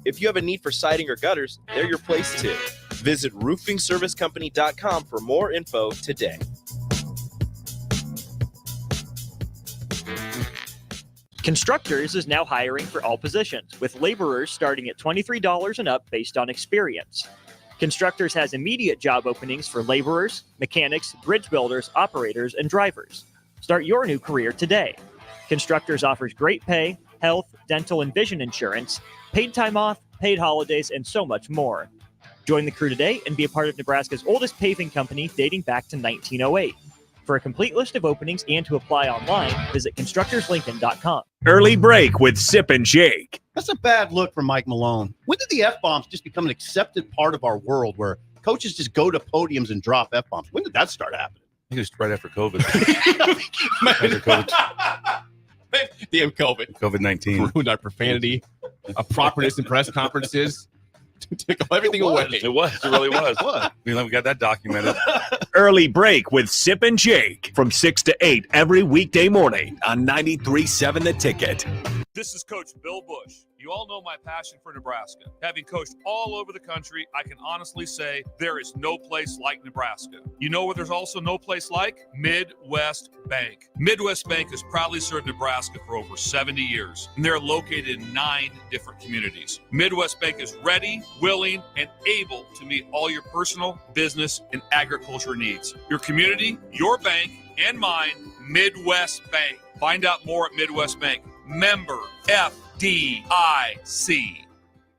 If you have a need for siding or gutters, they're your place too. Visit roofingservicecompany.com for more info today. Constructors is now hiring for all positions, with laborers starting at $23 and up based on experience. Constructors has immediate job openings for laborers, mechanics, bridge builders, operators, and drivers. Start your new career today. Constructors offers great pay, health, dental, and vision insurance, paid time off, paid holidays, and so much more. Join the crew today and be a part of Nebraska's oldest paving company dating back to 1908. For a complete list of openings and to apply online, visit constructorslincoln.com. Early break with Sip and Jake. That's a bad look for Mike Malone. When did the F-bombs just become an accepted part of our world where coaches just go to podiums and drop F-bombs? When did that start happening? I think it was right after COVID. After COVID. Damn COVID. COVID-19. Ruined our profanity, our properness in press conferences. Took everything away. It was. It really was. What? We got that documented. Early break with Sip and Jake from 6 to 8 every weekday morning on 93.7 The Ticket. This is Coach Bill Bush. You all know my passion for Nebraska. Having coached all over the country, I can honestly say there is no place like Nebraska. You know where there's also no place like? Midwest Bank. Midwest Bank has proudly served Nebraska for over 70 years, and they're located in 9 different communities. Midwest Bank is ready, willing, and able to meet all your personal, business, and agriculture needs. Your community, your bank, and mine, Midwest Bank. Find out more at Midwest Bank. Member FDIC.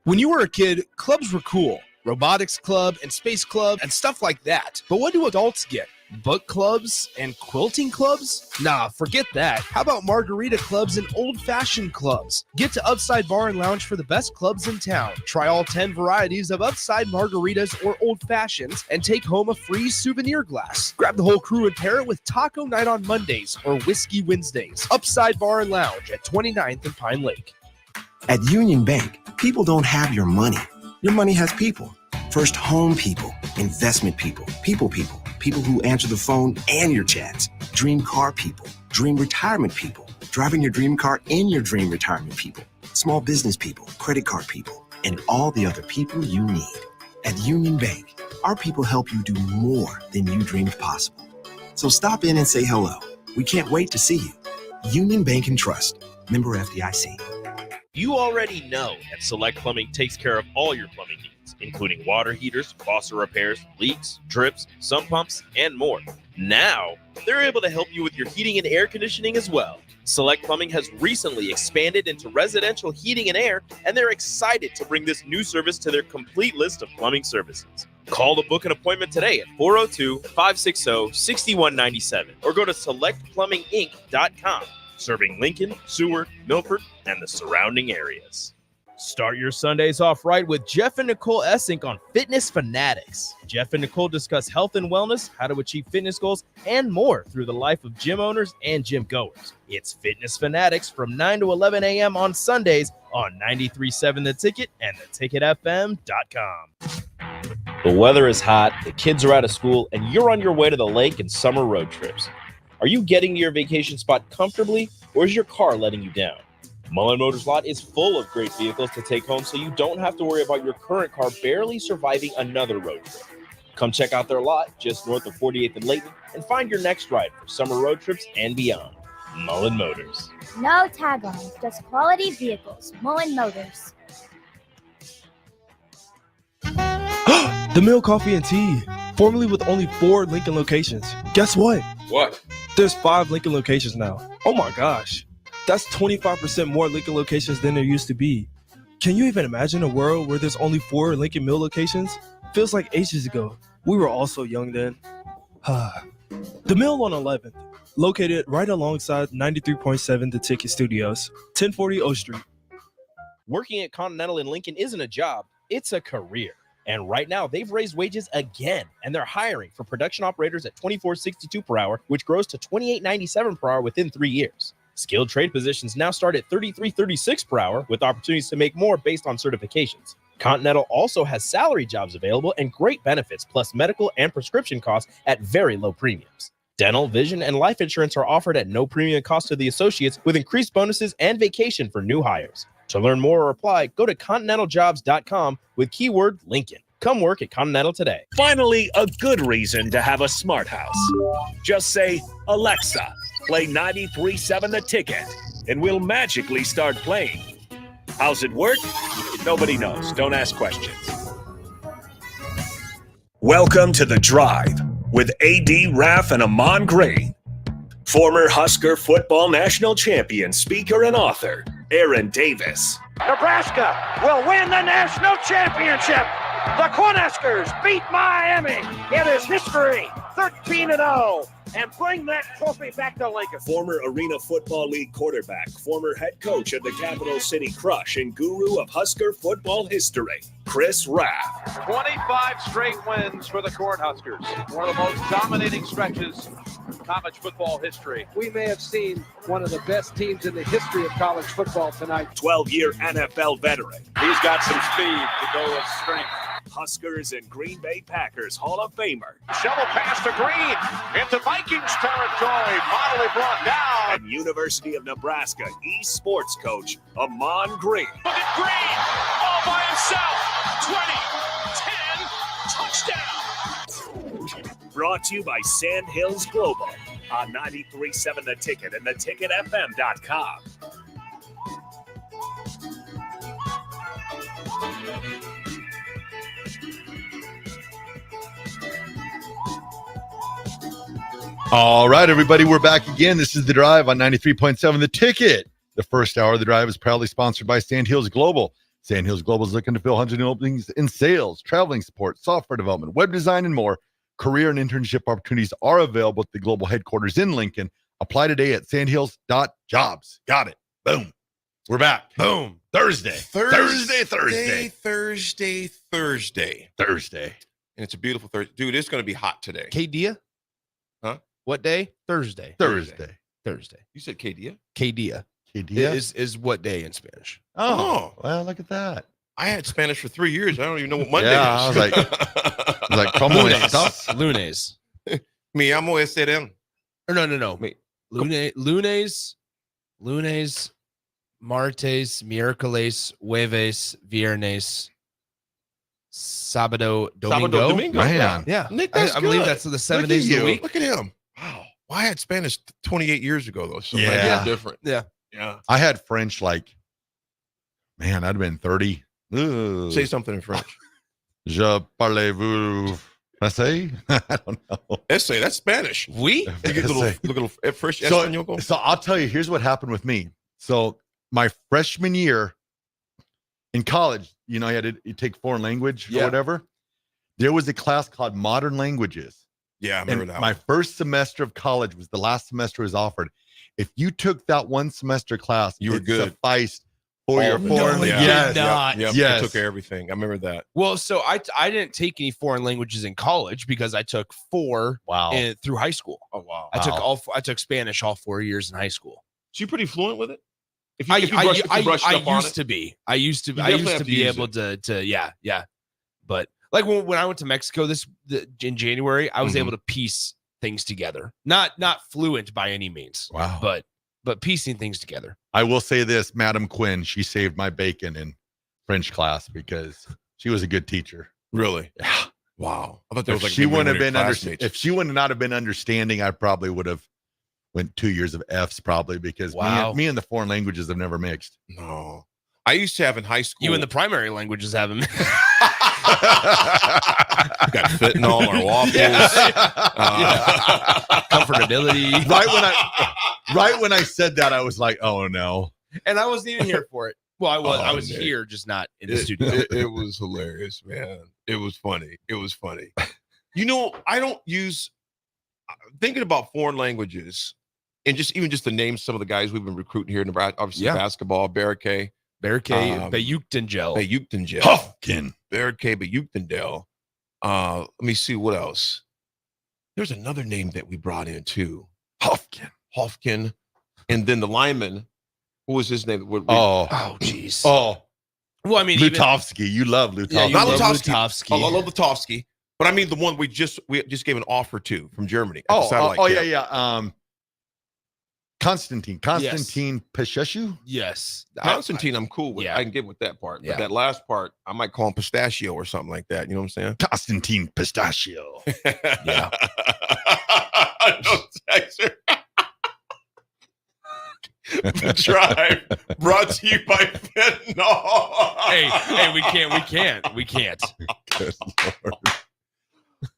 When you were a kid, clubs were cool. Robotics club and space club and stuff like that. But what do adults get? Book clubs and quilting clubs? Nah, forget that. How about margarita clubs and old-fashioned clubs? Get to Upside Bar and Lounge for the best clubs in town. Try all 10 varieties of Upside margaritas or old fashions and take home a free souvenir glass. Grab the whole crew and pair it with taco night on Mondays or whiskey Wednesdays. Upside Bar and Lounge at 29th and Pine Lake. At Union Bank, people don't have your money. Your money has people. First home people, investment people, people who answer the phone and your chats, dream car people, dream retirement people, driving your dream car in your dream retirement people, small business people, credit card people, and all the other people you need. At Union Bank, our people help you do more than you dreamed possible. So stop in and say hello. We can't wait to see you. Union Bank and Trust, member FDIC. You already know that Select Plumbing takes care of all your plumbing needs, including water heaters, faucet repairs, leaks, drips, sump pumps, and more. Now, they're able to help you with your heating and air conditioning as well. Select Plumbing has recently expanded into residential heating and air, and they're excited to bring this new service to their complete list of plumbing services. Call to book an appointment today at 402-560-6197 or go to selectplumbinginc.com. Serving Lincoln, Seward, Milford, and the surrounding areas. Start your Sundays off right with Jeff and Nicole Essink on Fitness Fanatics. Jeff and Nicole discuss health and wellness, how to achieve fitness goals, and more through the life of gym owners and gym goers. It's Fitness Fanatics from 9 to 11 a.m. on Sundays on 93.7 The Ticket and theticketfm.com. The weather is hot, the kids are out of school, and you're on your way to the lake and summer road trips. Are you getting to your vacation spot comfortably, or is your car letting you down? Mullen Motors Lot is full of great vehicles to take home so you don't have to worry about your current car barely surviving another road trip. Come check out their lot just north of 48th and Layton and find your next ride for summer road trips and beyond. Mullen Motors. No taglines, just quality vehicles. Mullen Motors. The Mill Coffee and Tea, formerly with only 4 Lincoln locations. Guess what? What? There's 5 Lincoln locations now. Oh my gosh. That's 25% more Lincoln locations than there used to be. Can you even imagine a world where there's only 4 Lincoln Mill locations? Feels like ages ago. We were all so young then. The Mill on 11th, located right alongside 93.7 The Ticket Studios, 1040 O Street. Working at Continental in Lincoln isn't a job, it's a career. And right now, they've raised wages again, and they're hiring for production operators at $24.62 per hour, which grows to $28.97 per hour within 3 years. Skilled trade positions now start at $33.36 per hour, with opportunities to make more based on certifications. Continental also has salary jobs available and great benefits, plus medical and prescription costs at very low premiums. Dental, vision, and life insurance are offered at no premium cost to the associates, with increased bonuses and vacation for new hires. To learn more or apply, go to continentaljobs.com with keyword Lincoln. Come work at Continental today. Finally, a good reason to have a smart house. Just say, Alexa, play 93.7 The Ticket, and we'll magically start playing. How's it work? Nobody knows. Don't ask questions. Welcome to The Drive with A.D. Raff and Ahman Green. Former Husker football national champion, speaker, and author, Aaron Davis. Nebraska will win the national championship. The Cornhuskers beat Miami. It is history, 13-0, and bring that trophy back to Lincoln. Former Arena Football League quarterback, former head coach of the Capital City Crush, and guru of Husker football history, Chris Raff. 25 straight wins for the Cornhuskers. One of the most dominating stretches in college football history. We may have seen one of the best teams in the history of college football tonight. 12-year NFL veteran. He's got some speed to go with strength. Huskers and Green Bay Packers Hall of Famer. Shovel pass to Green into Vikings territory. Motley brought down. And University of Nebraska eSports coach, Ahman Green. Look at Green, all by himself. 20, 10, touchdown. Brought to you by Sand Hills Global on 93.7 The Ticket and theticketfm.com. All right, everybody, we're back again. This is The Drive on 93.7 The Ticket. The first hour of The Drive is proudly sponsored by Sand Hills Global. Sand Hills Global is looking to fill 100 openings in sales, traveling support, software development, web design, and more. Career and internship opportunities are available at the global headquarters in Lincoln. Apply today at sandhills.jobs. Got it. Boom. We're back. Boom. Thursday. And it's a beautiful Thursday. Dude, it's going to be hot today. Kdia? Huh? What day? Thursday. Thursday. You said Kdia? Kdia. Kdia is what day in Spanish? Oh, well, look at that. I had Spanish for 3 years. I don't even know what Monday Yeah, is. I was like, ¿cómo estás? Lunes. Me llamo Esteren. Or no. Lunes, martes, miércoles, jueves, viernes, sábado, domingo. Man. Yeah. Nick, I that's believe good. that's the 7 Look at days of you. the week. Look at him. Wow. Well, I had Spanish 28 years ago, though. So Yeah. that's different. Yeah. Yeah. I had French I'd have been 30. Ugh. Say something in French. Je parlez-vous français? I don't know. Essay, that's Spanish. We? You get a little fresh So, Espanol. so I'll tell you, here's what happened with me. So my freshman year in college, you had to take foreign language or whatever. There was a class called Modern Languages. Yeah, I remember And that my one. first semester of college was the last semester was offered. If you took that one semester class, You were it good. sufficed for your foreign language. did not. Yeah, Yes. I took everything. I remember that. Well, so I didn't take any foreign languages in college because I took 4 through high school. Oh, wow. I took Spanish all 4 years in high school. So you're pretty fluent with it? If I you brushed up on used it? to be. I used to definitely have to be use able to yeah. But like when I went to Mexico in January, I was able to piece things together. Not fluent by any means. Wow. But piecing things together. I will say this, Madam Quinn, she saved my bacon in French class because she was a good teacher. Really? Yeah. Wow. I thought that was like she maybe wouldn't one have of been your classmates. if she would not have been understanding, I probably would have went 2 years of F's probably because me and the foreign languages have never mixed. No. I used to have in high school. You and the primary languages have them. Got fentanyl or waffles. Comfortability. Right when I said that, I was like, oh no. And I wasn't even here for it. Well, I was Nick. here, just not in the studio. It was hilarious, man. It was funny. I don't use thinking about foreign languages and just the names of some of the guys we've been recruiting here in Nebraska. Obviously, basketball, Barricade, Bayuktendel. Hofkin. Barricade, Bayuktendel. Let me see what else. There's another name that we brought in too. Hofkin. And then the lineman, what was his name? Jeez. Oh. Well, I mean, Lutovsky. You love Lutovsky. Yeah, Not Lutovsky. Lutovsky. I love Lutovsky. But I mean the one we just gave an offer to from Germany. Yeah. Constantine Pistachio. Yes. Constantine, I'm cool with. Yeah. I can get with that part. Yeah. But that last part, I might call him pistachio or something like that. You know what I'm saying? Constantine Pistachio. Yeah. No, Texter. The Drive brought to you by fentanyl. Hey, we can't. Good Lord.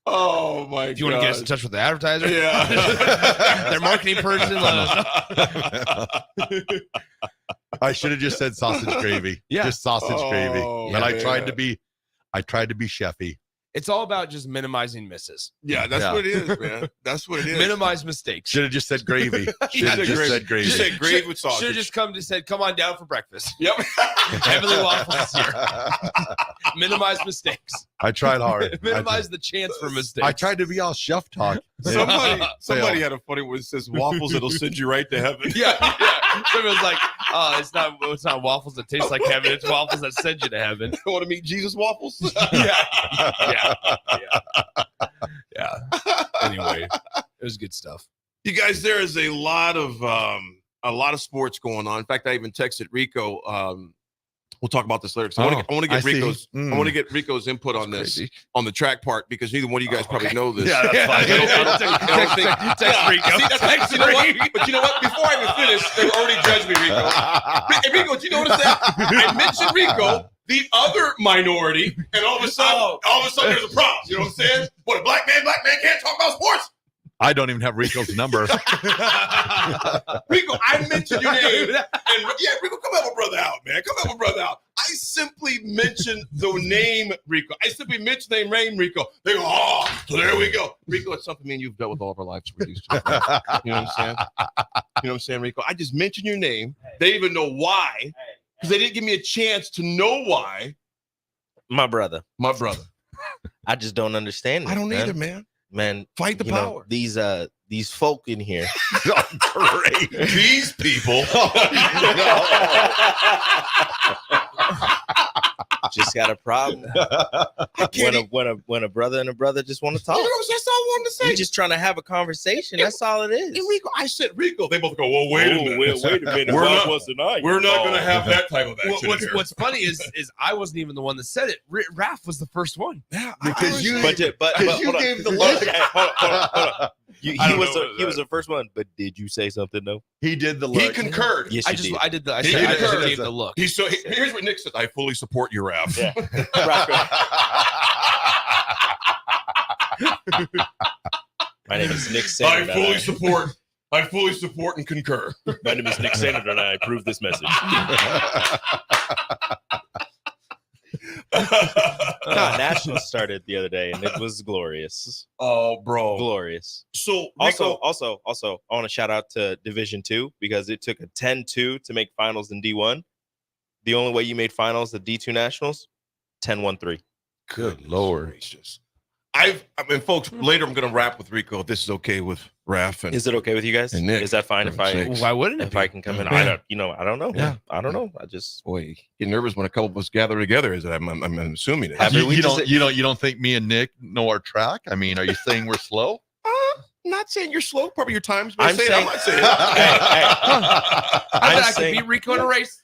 Oh my god. Do you want to get us in touch with the advertiser? Yeah. Their marketing person. I should have just said sausage gravy. Yeah. Just sausage gravy. Oh, And I man. tried to be chefy. It's all about just minimizing misses. Yeah, that's Yeah. what it is, man. That's what it is. Minimize mistakes. Should have just said gravy. Should have just said gravy. You said gravy with sausage. Should have just said, come on down for breakfast. Yep. Heavenly Waffles here. Minimize mistakes. I tried hard. Minimize the chance for mistakes. I tried to be all chef talk. Somebody had a funny one that says waffles that'll send you right to heaven. Yeah. Somebody was like, "Oh, it's not waffles that taste like heaven. It's waffles that send you to heaven." I want to meet Jesus waffles. Yeah. Anyway, it was good stuff. You guys, there is a lot of sports going on. In fact, I even texted Rico. We'll talk about this later. I want to get Rico's. I want to get Rico's input on this on the track part because neither one of you guys probably know this. Yeah, that's fine. Text Rico. You know what? But you know what? Before I even finish, they already judged me, Rico. Hey, Rico, do you notice that? I mentioned Rico, the other minority, and all of a sudden there's a problem. You know what I'm saying? What, a black man can't talk about sports? I don't even have Rico's number. Rico, I mentioned your name. And yeah, Rico, come help a brother out, man. Come help a brother out. I simply mentioned the name Rico. I simply mentioned the name Rico. They go, oh, so there we go. Rico, it's something me and you've dealt with all of our lives. You know what I'm saying? You know what I'm saying, Rico? I just mentioned your name. They didn't even know why. Because they didn't give me a chance to know why. My brother. I just don't understand it. I don't either, man. Man, fight the power. These folk in here. Great. These people. Just got a problem. When a brother and a brother just want to talk. You know, that's all I wanted to say. We're just trying to have a conversation. That's all it is. And Rico, I said Rico. They both go, well, wait a minute. Wait a minute. We're not going to have that type of action here. What's funny is I wasn't even the one that said it. Raff was the first one. Yeah, because you but you gave the look. Hold on. He was the first one, but did you say something though? He did the look. He concurred. Yes, I did. gave the look. Here's what Nick said. I fully support your Raff. Yeah. My name is Nick Senator. I fully support and concur. My name is Nick Senator, and I approve this message. Nationals started the other day, and it was glorious. Oh, bro, glorious. So also, I want to shout out to Division II because it took a 10-2 to make finals in D1. The only way you made finals, the D2 Nationals, 10-1-3. Good Lord. I mean, folks, later I'm going to wrap with Rico. If this is okay with Raff. And, is it okay with you guys? And Nick, is that fine if I? Why wouldn't it? If I can come in, I don't know. Yeah. I don't know. I just get nervous when a couple of us gather together. Is I'm assuming it. You don't think me and Nick know our track? I mean, are you saying we're slow? I'm not saying you're slow. Probably your times. I'm not saying. I could beat Rico in a race.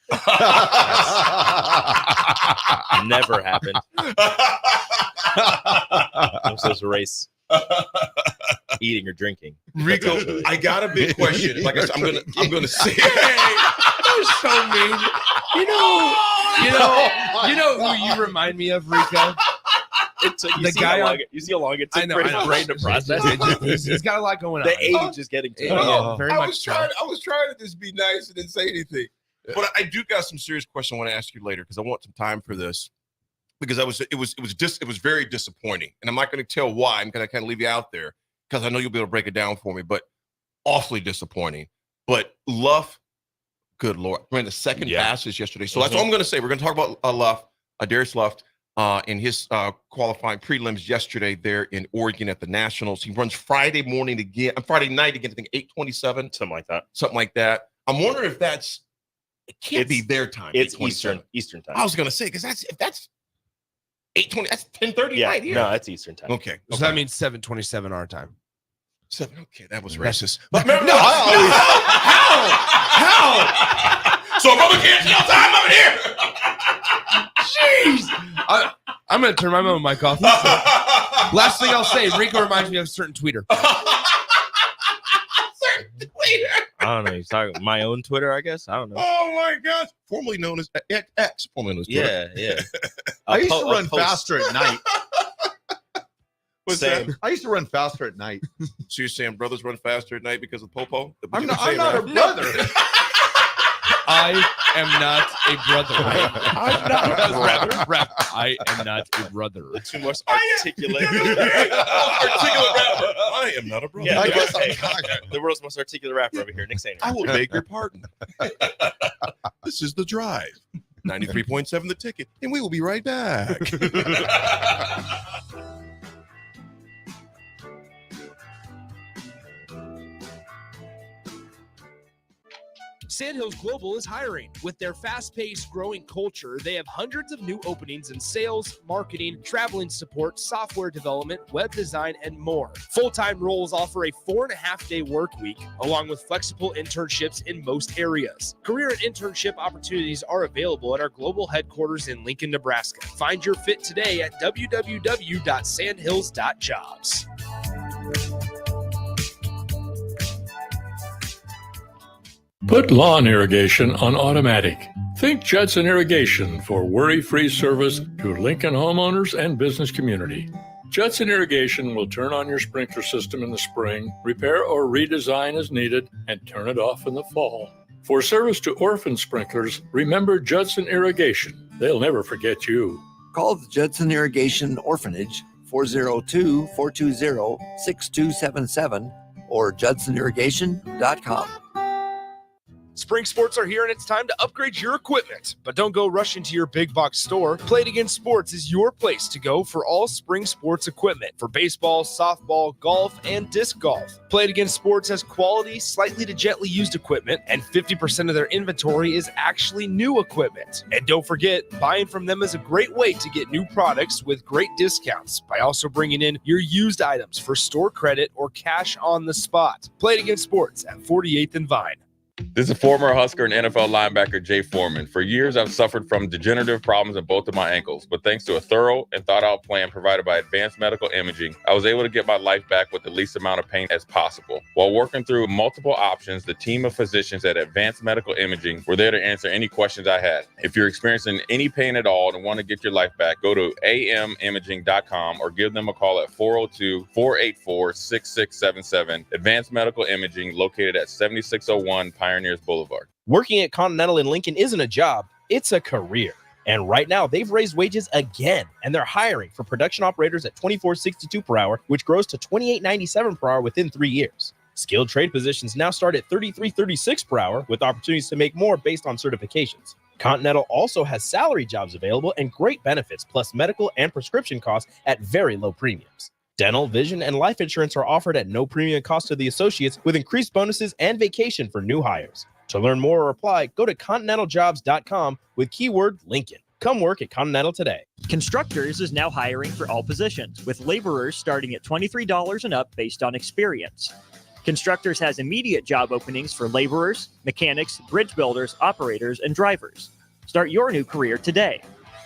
Never happened. I'm supposed to race. Eating or drinking. Rico, I got a big question. Like I said, I'm gonna say. That was so mean. You know who you remind me of, Rico? You see how long it took for his brain to process. He's got a lot going on. The age is getting to him. I was trying to just be nice and didn't say anything. But I do got some serious questions I want to ask you later because I want some time for this. Because it was very disappointing, and I'm not going to tell why. I'm going to kind of leave you out there because I know you'll be able to break it down for me. But awfully disappointing. But Luff, good Lord, ran the second fastest yesterday. So that's all I'm going to say. We're going to talk about Luff, Darius Luff, in his qualifying prelims yesterday there in Oregon at the Nationals. He runs Friday night again. I think 8:27, something like that. I'm wondering if it can't be their time. It's Eastern time. I was going to say because if that's 8:20. That's 10:30 night here. No, that's Eastern time. Okay. So that means 7:27 our time. Okay, that was racist. But No, how? So a brother can't tell time over here. Jeez. I'm going to turn my mom mic off. Last thing I'll say, Rico reminds me of a certain tweeter. I don't know. He's talking my own Twitter, I guess. I don't know. Oh my gosh. Formerly known as X, formerly known as Twitter. Yeah. I used to run faster at night. What's that? I used to run faster at night. So you're saying brothers run faster at night because of Popo? I'm not a brother. I am not a brother. I'm not a brother. Raff, I am not a brother. The two most articulate. Articulate rapper. I am not a brother. Yeah, I guess the world's most articulate rapper over here, Nick Sainer. I will beg your pardon. This is The Drive. 93.7 The Ticket. And we will be right back. Sandhills Global is hiring. With their fast-paced, growing culture, they have hundreds of new openings in sales, marketing, traveling support, software development, web design, and more. Full-time roles offer a 4.5-day work week, along with flexible internships in most areas. Career and internship opportunities are available at our global headquarters in Lincoln, Nebraska. Find your fit today at www.sandhills.jobs. Put lawn irrigation on automatic. Think Judson Irrigation for worry-free service to Lincoln homeowners and business community. Judson Irrigation will turn on your sprinkler system in the spring, repair or redesign as needed, and turn it off in the fall. For service to orphan sprinklers, remember Judson Irrigation. They'll never forget you. Call the Judson Irrigation Orphanage 402-420-6277 or judsonirrigation.com. Spring sports are here and it's time to upgrade your equipment. But don't go rushing to your big box store. Play It Again Sports is your place to go for all spring sports equipment for baseball, softball, golf, and disc golf. Play It Again Sports has quality, slightly to gently used equipment, and 50% of their inventory is actually new equipment. And don't forget, buying from them is a great way to get new products with great discounts by also bringing in your used items for store credit or cash on the spot. Play It Again Sports at 48th and Vine. This is former Husker and NFL linebacker Jay Foreman. For years, I've suffered from degenerative problems in both of my ankles, but thanks to a thorough and thought-out plan provided by Advanced Medical Imaging, I was able to get my life back with the least amount of pain as possible. While working through multiple options, the team of physicians at Advanced Medical Imaging were there to answer any questions I had. If you're experiencing any pain at all and want to get your life back, go to amimaging.com or give them a call at 402-484-6677. Advanced Medical Imaging, located at 7601 Pioneers Boulevard. Working at Continental in Lincoln isn't a job, it's a career. And right now, they've raised wages again, and they're hiring for production operators at $24.62 per hour, which grows to $28.97 per hour within 3 years. Skilled trade positions now start at $33.36 per hour, with opportunities to make more based on certifications. Continental also has salary jobs available and great benefits, plus medical and prescription costs at very low premiums. Dental, vision, and life insurance are offered at no premium cost to the associates, with increased bonuses and vacation for new hires. To learn more or apply, go to continentaljobs.com with keyword Lincoln. Come work at Continental today. Constructors is now hiring for all positions, with laborers starting at $23 and up based on experience. Constructors has immediate job openings for laborers, mechanics, bridge builders, operators, and drivers. Start your new career today.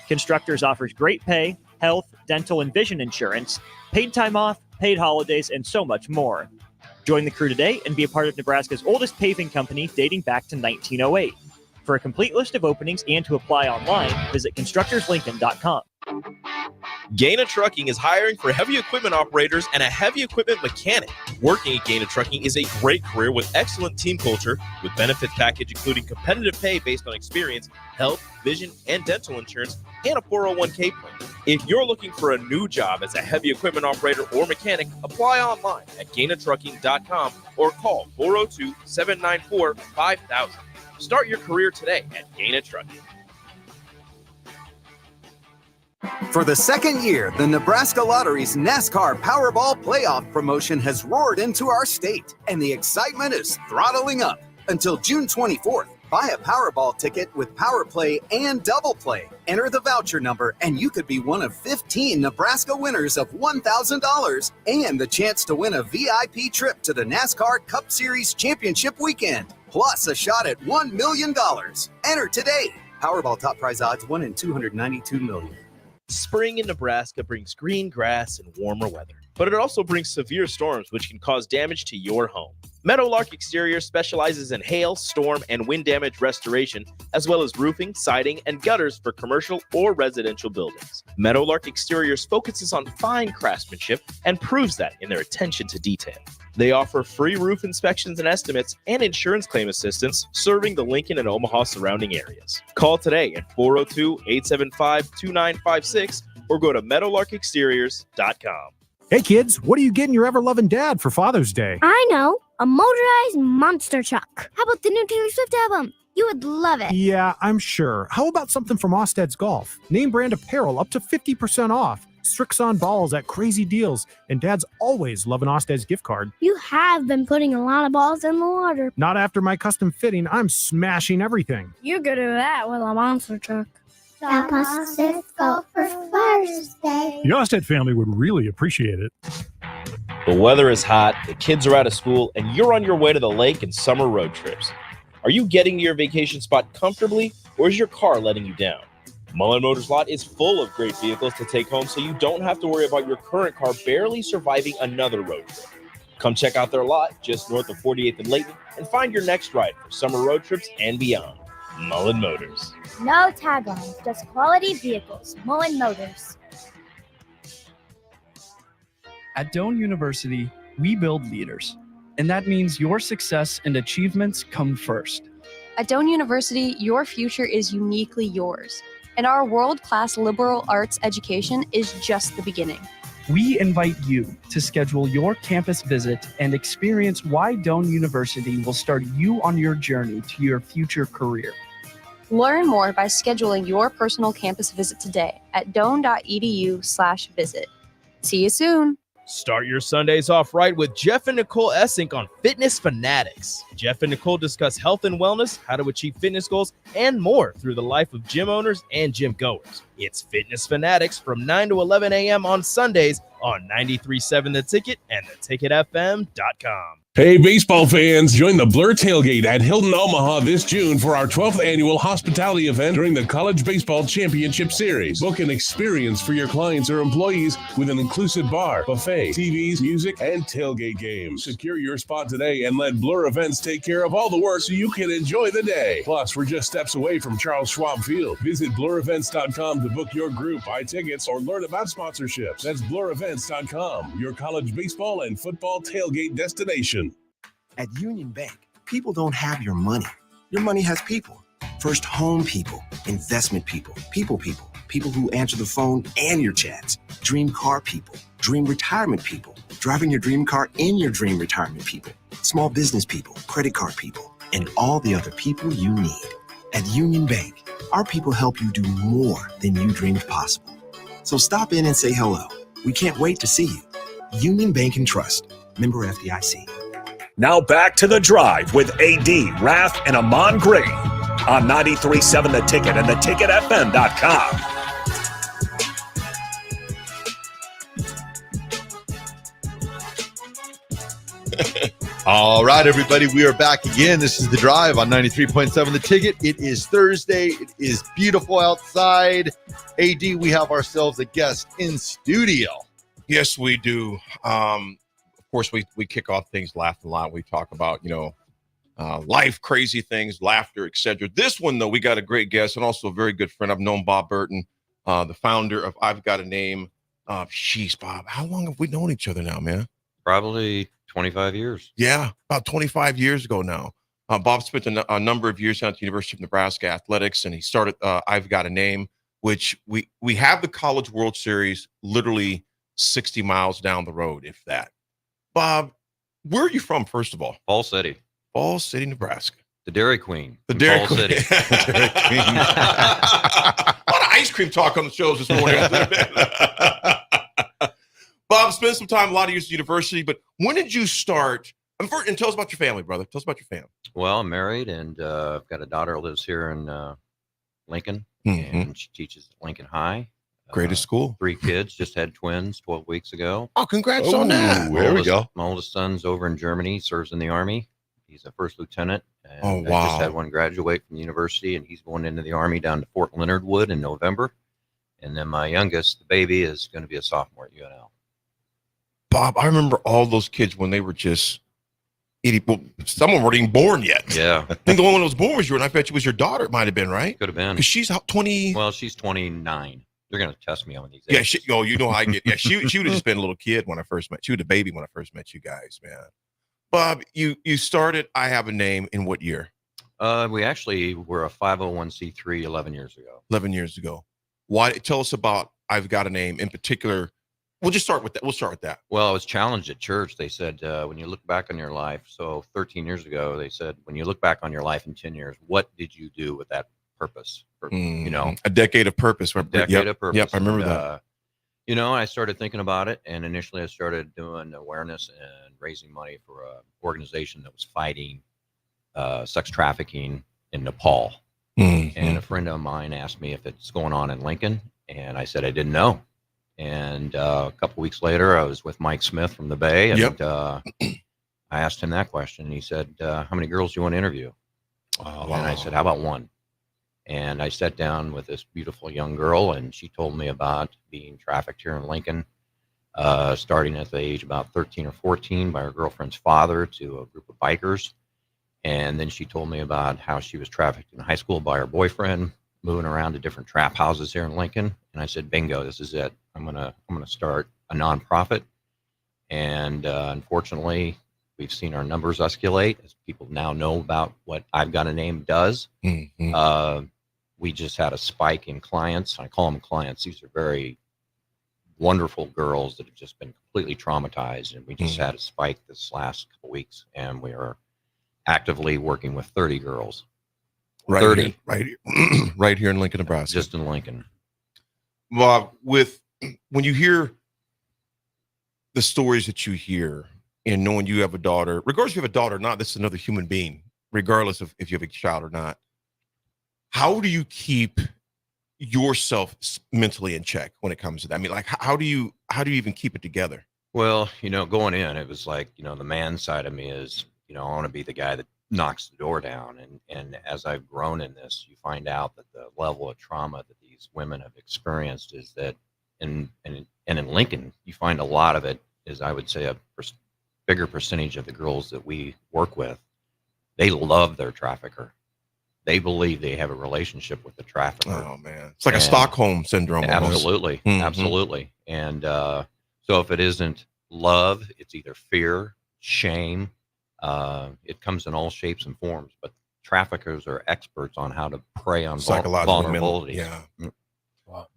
Constructors offers great pay, health, dental, and vision insurance, paid time off, paid holidays, and so much more. Join the crew today and be a part of Nebraska's oldest paving company dating back to 1908. For a complete list of openings and to apply online, visit constructorslincoln.com. Gaina Trucking is hiring for heavy equipment operators and a heavy equipment mechanic. Working at Gaina Trucking is a great career with excellent team culture, with benefits package including competitive pay based on experience, health, vision, and dental insurance, and a 401k plan. If you're looking for a new job as a heavy equipment operator or mechanic, apply online at gainatrucking.com or call 402-794-5000. Start your career today at Gaina Trucking. For the second year, the Nebraska Lottery's NASCAR Powerball Playoff promotion has roared into our state, and the excitement is throttling up. Until June 24th, buy a Powerball ticket with Power Play and Double Play Enter the voucher number, and you could be one of 15 Nebraska winners of $1,000 and the chance to win a VIP trip to the NASCAR Cup Series Championship weekend, plus a shot at $1 million. Enter today. Powerball top prize odds 1 in 292 million. Spring in Nebraska brings green grass and warmer weather, but it also brings severe storms which can cause damage to your home. Meadowlark Exterior specializes in hail, storm, and wind damage restoration, as well as roofing, siding, and gutters for commercial or residential buildings. Meadowlark Exteriors focuses on fine craftsmanship and proves that in their attention to detail. They offer free roof inspections and estimates and insurance claim assistance, serving the Lincoln and Omaha surrounding areas. Call today at 402-875-2956 or go to meadowlarkexteriors.com. Hey kids, what are you getting your ever-loving dad for Father's Day? I know, a motorized monster truck. How about the new Taylor Swift album? You would love it. Yeah, I'm sure. How about something from Osted's Golf? Name brand apparel up to 50% off. Strixon balls at crazy deals. And Dad's always love an Osted's gift card. You have been putting a lot of balls in the water. Not after my custom fitting. I'm smashing everything. You're good at that with a monster truck. Shop Osted's Golf for Father's Day. The Osted family would really appreciate it. The weather is hot, the kids are out of school, and you're on your way to the lake and summer road trips. Are you getting to your vacation spot comfortably, or is your car letting you down? Mullen Motors lot is full of great vehicles to take home, so you don't have to worry about your current car barely surviving another road trip. Come check out their lot just north of 48th and Layton and find your next ride for summer road trips and beyond. Mullen Motors. No taglines, just quality vehicles. Mullen Motors. At Doane University, we build leaders, and that means your success and achievements come first. At Doane University, your future is uniquely yours, and our world-class liberal arts education is just the beginning. We invite you to schedule your campus visit and experience why Doane University will start you on your journey to your future career. Learn more by scheduling your personal campus visit today at doane.edu/visit. See you soon. Start your Sundays off right with Jeff and Nicole Essink on Fitness Fanatics. Jeff and Nicole discuss health and wellness, how to achieve fitness goals, and more through the life of gym owners and gym goers. It's Fitness Fanatics from 9 to 11 a.m. on Sundays on 93.7 The Ticket and theticketfm.com. Hey, baseball fans, join the Blur Tailgate at Hilton Omaha this June for our 12th annual hospitality event during the College Baseball Championship Series. Book an experience for your clients or employees with an inclusive bar, buffet, TVs, music, and tailgate games. Secure your spot today and let Blur Events take care of all the work so you can enjoy the day. Plus, we're just steps away from Charles Schwab Field. Visit blurevents.com to book your group, buy tickets, or learn about sponsorships. That's blurevents.com, your college baseball and football tailgate destination. At Union Bank, people don't have your money. Your money has people. First home people, investment people, people who answer the phone and your chats, dream car people, dream retirement people, driving your dream car in your dream retirement people, small business people, credit card people, and all the other people you need. At Union Bank, our people help you do more than you dreamed possible. So stop in and say hello. We can't wait to see you. Union Bank and Trust. Member FDIC. Now back to The Drive with AD, Raff, and Ahman Gray on 93.7 The Ticket and theticketfm.com. All right, everybody, we are back again. This is The Drive on 93.7 The Ticket. It is Thursday. It is beautiful outside. AD, we have ourselves a guest in studio. Yes, we do. Of course, we kick off things laughing a lot. We talk about, life, crazy things, laughter, etc. This one, though, we got a great guest and also a very good friend. I've known Bob Burton, the founder of I've Got a Name. Jeez, Bob, how long have we known each other now, man? Probably 25 years. Yeah, about 25 years ago now. Bob spent a number of years at the University of Nebraska Athletics, and he started I've Got a Name, which we have the College World Series literally 60 miles down the road, if that. Bob, where are you from, first of all? Fall City. Fall City, Nebraska. The Dairy Queen. The Dairy Fall Queen. City. Dairy Queen. A lot of ice cream talk on the shows this morning. Bob, spent some time, a lot of years at university, but when did you start? And tell us about your family, brother. Tell us about your family. Well, I'm married, and I've got a daughter who lives here in Lincoln, and she teaches at Lincoln High. Greatest school. 3 kids, just had twins 12 weeks ago. Oh, congrats on that. There we go. My oldest son's over in Germany, serves in the Army. He's a first lieutenant. And Oh, I just had wow. one graduate from the university, and he's going into the Army down to Fort Leonard Wood in November. And then my youngest, the baby, is going to be a sophomore at UNL. Bob, I remember all those kids when they were just well, someone weren't even born yet. Yeah. I think the one that was born was you, and I bet you was your daughter. It might have been, right? Could have been. Because she's 20. Well, she's 29. They're going to test me on these. Yeah, you know how I get. Yeah, she would have just been a little kid when I first met. She was a baby when I first met you guys, man. Bob, you started I Have a Name in what year? We actually were a 501c3 11 years ago. 11 years ago. Why? Tell us about I've Got a Name in particular. We'll just start with that. We'll start with that. Well, I was challenged at church. They said, when you look back on your life, so 13 years ago, they said, when you look back on your life in 10 years, what did you do with that purpose? You know, a decade of purpose. A decade of purpose. Yep, I remember that. You know, I started thinking about it, and initially I started doing awareness and raising money for an organization that was fighting sex trafficking in Nepal. And a friend of mine asked me if it's going on in Lincoln, and I said I didn't know. And a couple weeks later, I was with Mike Smith from the Bay, and I asked him that question, and he said, how many girls do you want to interview? And I said, how about one? And I sat down with this beautiful young girl, and she told me about being trafficked here in Lincoln, starting at the age about 13 or 14 by her girlfriend's father to a group of bikers. And then she told me about how she was trafficked in high school by her boyfriend, moving around to different trap houses here in Lincoln. And I said, bingo, this is it. I'm gonna start a nonprofit. And unfortunately, we've seen our numbers escalate as people now know about what I've Got a Name does. We just had a spike in clients. I call them clients. These are very wonderful girls that have just been completely traumatized. And we just had a spike this last couple weeks, and we are actively working with 30 girls. Right 30. Here, right here in Lincoln, Nebraska. Just in Lincoln. Well, when you hear the stories that you hear and knowing you have a daughter, regardless if you have a daughter or not, this is another human being, regardless of if you have a child or not. How do you keep yourself mentally in check when it comes to that? I mean, like, how do you even keep it together? Well, you know, going in, it was like, you know, the man side of me is, you know, I want to be the guy that knocks the door down. And as I've grown in this, you find out that the level of trauma that these women have experienced is that in Lincoln, you find a lot of it is, I would say, a bigger percentage of the girls that we work with, they love their trafficker. They believe they have a relationship with the trafficker. Oh, man. It's like a Stockholm syndrome. Absolutely. Absolutely. And so if it isn't love, it's either fear, shame. It comes in all shapes and forms. But traffickers are experts on how to prey on vulnerabilities. Yeah. Wow.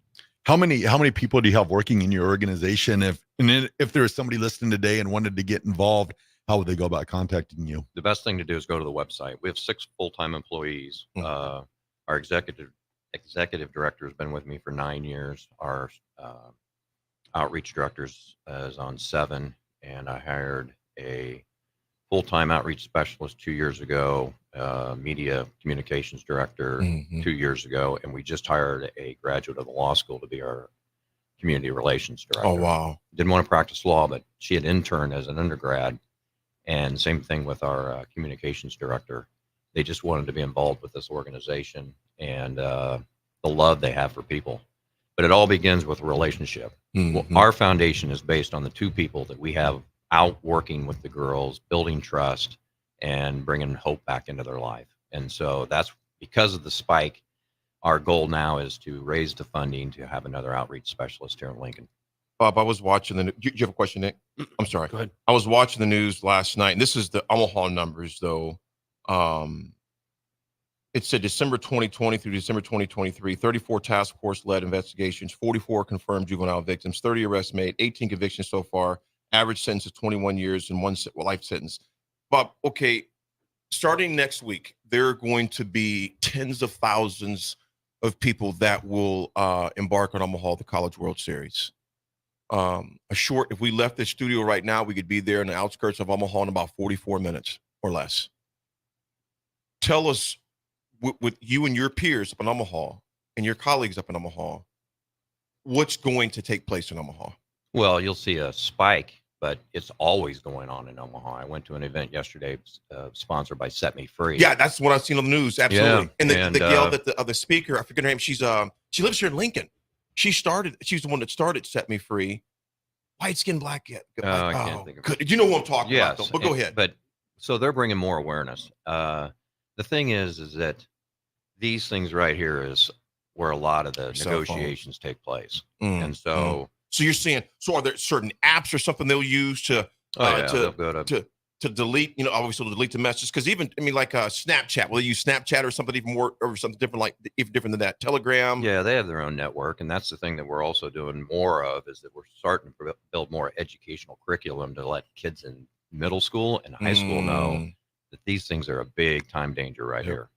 How many people do you have working in your organization? If there was somebody listening today and wanted to get involved, how would they go about contacting you? The best thing to do is go to the website. We have 6 full-time employees. Our executive director has been with me for 9 years. Our outreach director is on 7, and I hired a full-time outreach specialist 2 years ago, media communications director 2 years ago, and we just hired a graduate of the law school to be our community relations director. Oh, wow. Didn't want to practice law, but she had interned as an undergrad. And same thing with our communications director. They just wanted to be involved with this organization and the love they have for people. But it all begins with a relationship. Well, our foundation is based on the 2 people that we have out working with the girls, building trust and bringing hope back into their life. And so that's because of the spike. Our goal now is to raise the funding to have another outreach specialist here in Lincoln. Bob, I was watching do you have a question, Nick? I'm sorry. Go ahead. I was watching the news last night, and this is the Omaha numbers, though. It said December 2020 through December 2023, 34 task force-led investigations, 44 confirmed juvenile victims, 30 arrests made, 18 convictions so far, average sentence of 21 years and 1 life sentence. Bob, okay, starting next week, there are going to be tens of thousands of people that will embark on Omaha, the College World Series. If we left the studio right now, we could be there in the outskirts of Omaha in about 44 minutes or less. Tell us, with you and your peers up in Omaha, and your colleagues up in Omaha, what's going to take place in Omaha? Well, you'll see a spike, but it's always going on in Omaha. I went to an event yesterday sponsored by Set Me Free. Yeah, that's what I've seen on the news. Absolutely. Yeah, And the gal and, that the speaker, I forget her name. She lives here in Lincoln. She's the one that started Set Me Free. White skin, black yet. I can't think of it. Good. You know what I'm talking about, though. But go ahead. But so they're bringing more awareness. The thing is that these things right here is where a lot of the negotiations take place. And so you're saying, are there certain apps or something they'll use to delete, obviously to delete the messages? Because even, like Snapchat, will they use Snapchat or something even more, or something different, even different than that? Telegram? Yeah, they have their own network. And that's the thing that we're also doing more of, is that we're starting to build more educational curriculum to let kids in middle school and high school know that these things are a big time danger right here.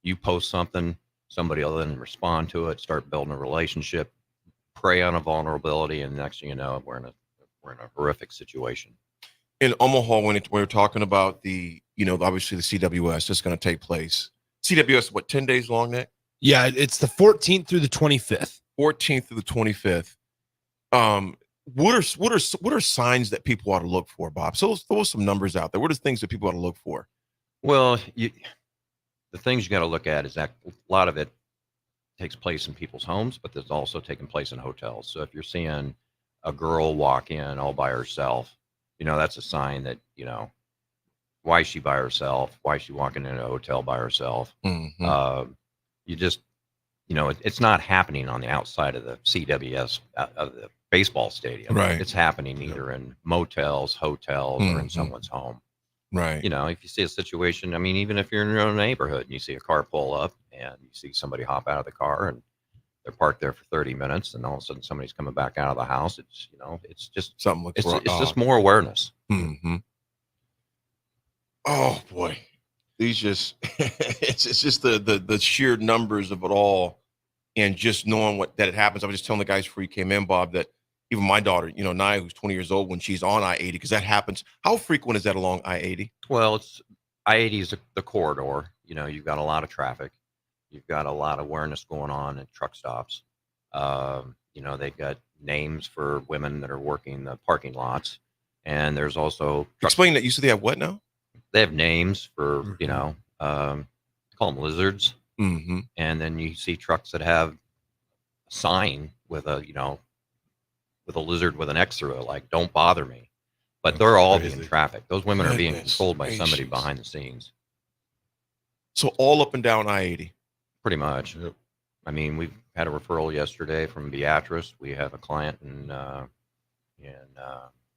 You post something, somebody will then respond to it, start building a relationship, prey on a vulnerability, and next thing you know, we're in a horrific situation. In Omaha, when we're talking about the, obviously the CWS that's going to take place. CWS, what, 10 days long, Nick? Yeah, it's the 14th through the 25th. 14th through the 25th. What are signs that people ought to look for, Bob? So throw some numbers out there. What are things that people ought to look for? Well, the things you got to look at is that a lot of it takes place in people's homes, but there's also taking place in hotels. So if you're seeing a girl walk in all by herself, that's a sign that, why is she by herself? Why is she walking in a hotel by herself? You just, it's not happening on the outside of the CWS, of the baseball stadium. Right. It's happening either in motels, hotels, or in someone's home. Right. If you see a situation, even if you're in your own neighborhood and you see a car pull up and you see somebody hop out of the car and they're parked there for 30 minutes and all of a sudden somebody's coming back out of the house, it's, it's just something. It's just more awareness. Oh boy, these just it's just the sheer numbers of it all, and just knowing that it happens. I was just telling the guys before you came in, Bob, that even my daughter, Naya, who's 20 years old, when she's on I-80, because that happens. How frequent is that along I-80? Well, I-80 is the corridor. You've got a lot of traffic. You've got a lot of awareness going on at truck stops. They've got names for women that are working the parking lots. And there's also... Explain that. You said they have what now? They have names for, call them lizards. Mm-hmm. And then you see trucks that have a sign with a lizard with an X through it, like, don't bother me. But they're all being trafficked. Those women are being controlled by somebody behind the scenes. So all up and down I-80? Pretty much. Yep. We've had a referral yesterday from Beatrice. We have a client in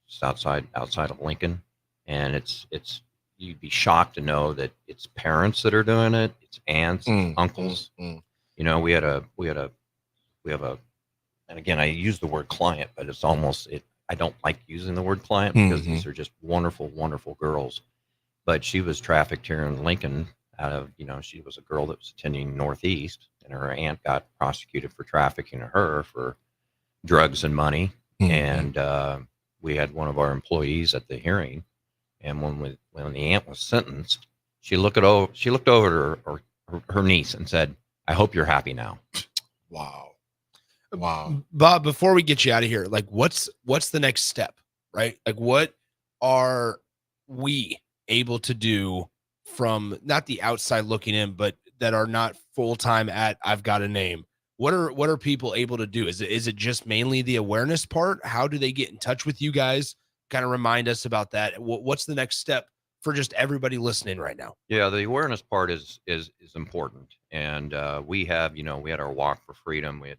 just outside of Lincoln, and it's you'd be shocked to know that it's parents that are doing it. It's aunts, uncles. We have a, and again, I use the word client, but it's almost it. I don't like using the word client because these are just wonderful, wonderful girls. But she was trafficked here in Lincoln. She was a girl that was attending Northeast, and her aunt got prosecuted for trafficking her for drugs and money. And we had one of our employees at the hearing, and when the aunt was sentenced, she looked over at her niece and said, "I hope you're happy now." Wow. Bob, before we get you out of here, what's the next step, right? What are we able to do from not the outside looking in, but that are not full-time at I've Got a Name? What are people able to do? Is it just mainly the awareness part? How do they get in touch with you guys? Kind of remind us about that. What's the next step for just everybody listening right now? Yeah, the awareness part is important. And we had our Walk for Freedom. We had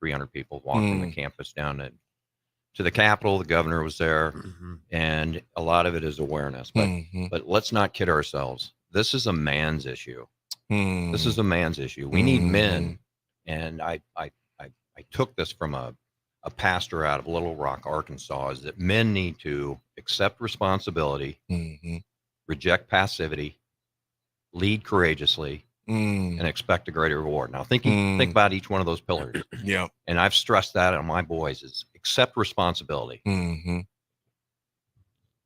300 people walking the campus down to the Capitol. The governor was there, and a lot of it is awareness. But let's not kid ourselves. This is a man's issue. This is a man's issue. We need men. And I took this from a pastor out of Little Rock, Arkansas, is that men need to accept responsibility, reject passivity, lead courageously, and expect a greater reward. Now, think about each one of those pillars. Yeah. And I've stressed that on my boys is accept responsibility.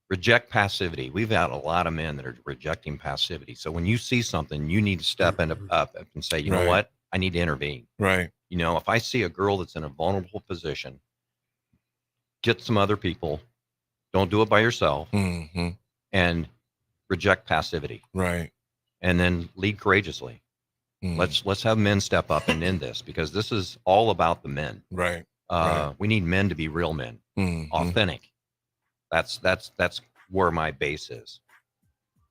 Reject passivity. We've had a lot of men that are rejecting passivity. So when you see something, you need to step up and say, you know what? I need to intervene. Right. You know, if I see a girl that's in a vulnerable position, get some other people. Don't do it by yourself. And reject passivity. Right. And then lead courageously. Let's have men step up and end this, because this is all about the men. Right. We need men to be real men, authentic. That's where my base is.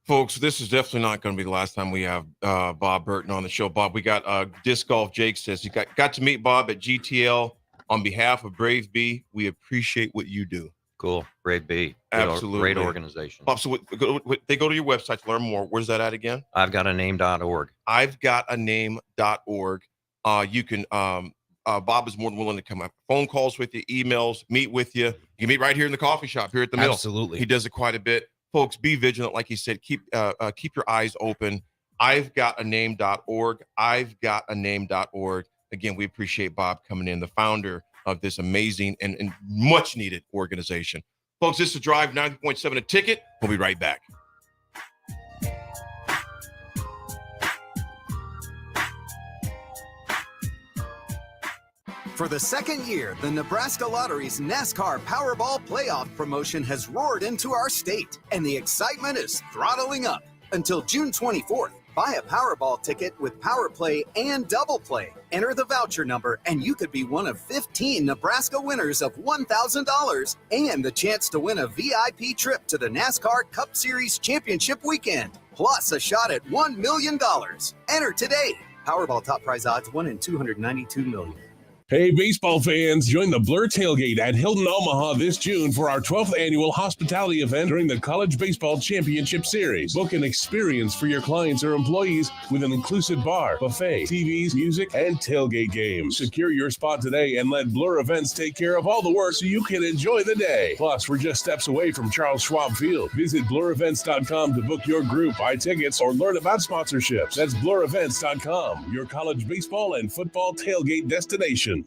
Folks, this is definitely not going to be the last time we have Bob Burton on the show. Bob, we got Disc Golf. Jake says you got to meet Bob at GTL. On behalf of Brave B, we appreciate what you do. Cool. Brave B. Absolutely. Great organization. Bob, so they go to your website to learn more. Where's that at again? I've got a name.org. I've got a name.org. You can, Bob is more than willing to come up. Phone calls with you, emails, meet with you. You can meet right here in the coffee shop here at the mill. Absolutely. He does it quite a bit. Folks, be vigilant. Like he said, keep your eyes open. I've got a name.org. I've got a name.org. Again, we appreciate Bob coming in, the founder of this amazing and much needed organization. Folks, this is Drive 90.7 A Ticket. We'll be right back. For the second year, the Nebraska Lottery's NASCAR Powerball Playoff promotion has roared into our state, and the excitement is throttling up. Until June 24th, buy a Powerball ticket with Power Play and Double Play. Enter the voucher number, and you could be one of 15 Nebraska winners of $1,000 and the chance to win a VIP trip to the NASCAR Cup Series Championship weekend, plus a shot at $1 million. Enter today. Powerball top prize odds 1 in 292 million. Hey, baseball fans, join the Blur Tailgate at Hilton Omaha this June for our 12th annual hospitality event during the College Baseball Championship Series. Book an experience for your clients or employees with an inclusive bar, buffet, TVs, music, and tailgate games. Secure your spot today and let Blur Events take care of all the work so you can enjoy the day. Plus, we're just steps away from Charles Schwab Field. Visit blurevents.com to book your group, buy tickets, or learn about sponsorships. That's blurevents.com, your college baseball and football tailgate destination.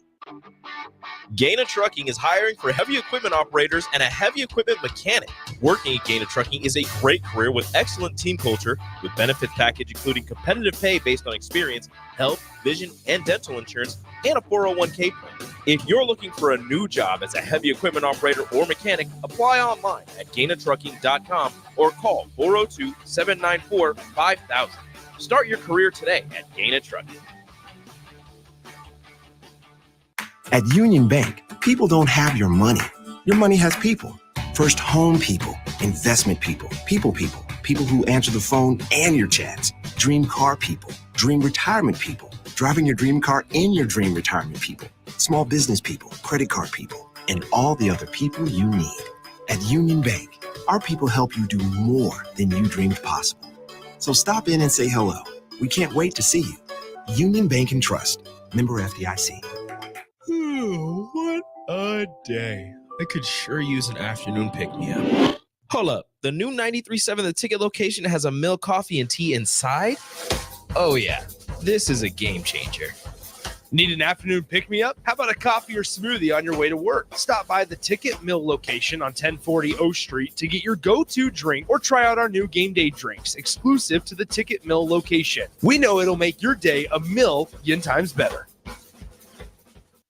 Gaina Trucking is hiring for heavy equipment operators and a heavy equipment mechanic. Working at Gaina Trucking is a great career with excellent team culture, with benefit package including competitive pay based on experience, health, vision, and dental insurance, and a 401k plan. If you're looking for a new job as a heavy equipment operator or mechanic, apply online at GainaTrucking.com or call 402-794-5000. Start your career today at Gaina Trucking. At Union Bank, people don't have your money. Your money has people. First home people, investment people, people who answer the phone and your chats, dream car people, dream retirement people, driving your dream car in your dream retirement people, small business people, credit card people, and all the other people you need. At Union Bank, our people help you do more than you dreamed possible. So stop in and say hello. We can't wait to see you. Union Bank and Trust. Member FDIC. What a day. I could sure use an afternoon pick-me-up. Hold up. The new 93.7 The Ticket location has a milk, coffee, and tea inside? Oh, yeah. This is a game changer. Need an afternoon pick-me-up? How about a coffee or smoothie on your way to work? Stop by the Ticket Mill location on 1040 O Street to get your go-to drink or try out our new game day drinks exclusive to the Ticket Mill location. We know it'll make your day a million times better.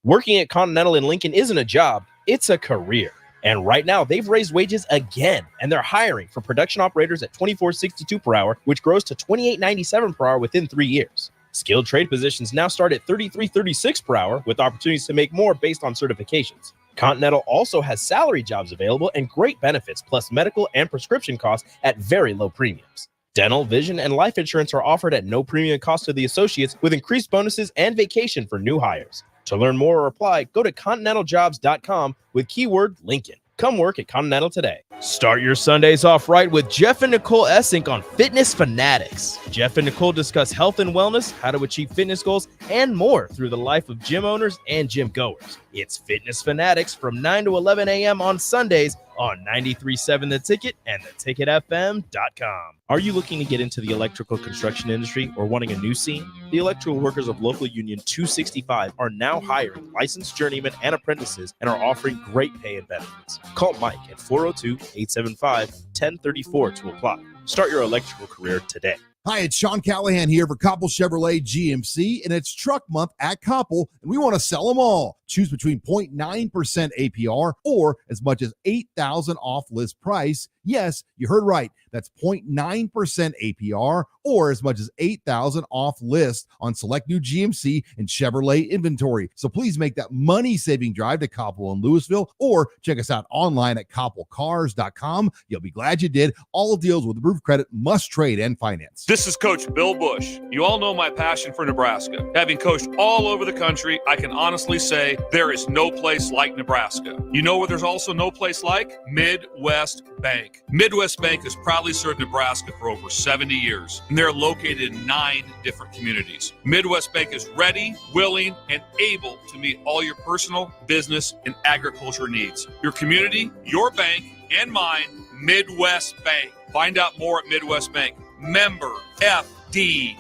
Working at Continental in Lincoln isn't a job, it's a career. And right now, they've raised wages again, and they're hiring for production operators at $24.62 per hour, which grows to $28.97 per hour within 3 years. Skilled trade positions now start at $33.36 per hour, with opportunities to make more based on certifications. Continental also has salary jobs available and great benefits, plus medical and prescription costs at very low premiums. Dental, vision, and life insurance are offered at no premium cost to the associates, with increased bonuses and vacation for new hires. To learn more or apply, go to continentaljobs.com with keyword Lincoln. Come work at Continental today. Start your Sundays off right with Jeff and Nicole Essink on Fitness Fanatics. Jeff and Nicole discuss health and wellness, how to achieve fitness goals, and more through the life of gym owners and gym goers. It's Fitness Fanatics from 9 to 11 a.m. on Sundays on 93.7 The Ticket and theticketfm.com. Are you looking to get into the electrical construction industry or wanting a new scene? The Electrical Workers of Local Union 265 are now hiring licensed journeymen and apprentices and are offering great pay and benefits. Call Mike at 402-875-1034 to apply. Start your electrical career today. Hi, it's Sean Callahan here for Koppel Chevrolet GMC, and it's truck month at Koppel, and we want to sell them all. Choose between 0.9% APR or as much as $8,000 off list price. Yes, you heard right. That's 0.9% APR or as much as $8,000 off list on select new GMC and Chevrolet inventory. So please make that money-saving drive to Koppel in Louisville or check us out online at koppelcars.com. You'll be glad you did. All deals with approved credit must trade and finance. This is Coach Bill Bush. You all know my passion for Nebraska. Having coached all over the country, I can honestly say there is no place like Nebraska. You know where there's also no place like? Midwest Bank. Midwest Bank has proudly served Nebraska for over 70 years, and they're located in 9 different communities. Midwest Bank is ready, willing, and able to meet all your personal, business, and agriculture needs. Your community, your bank, and mine, Midwest Bank. Find out more at Midwest Bank. Member FDIC.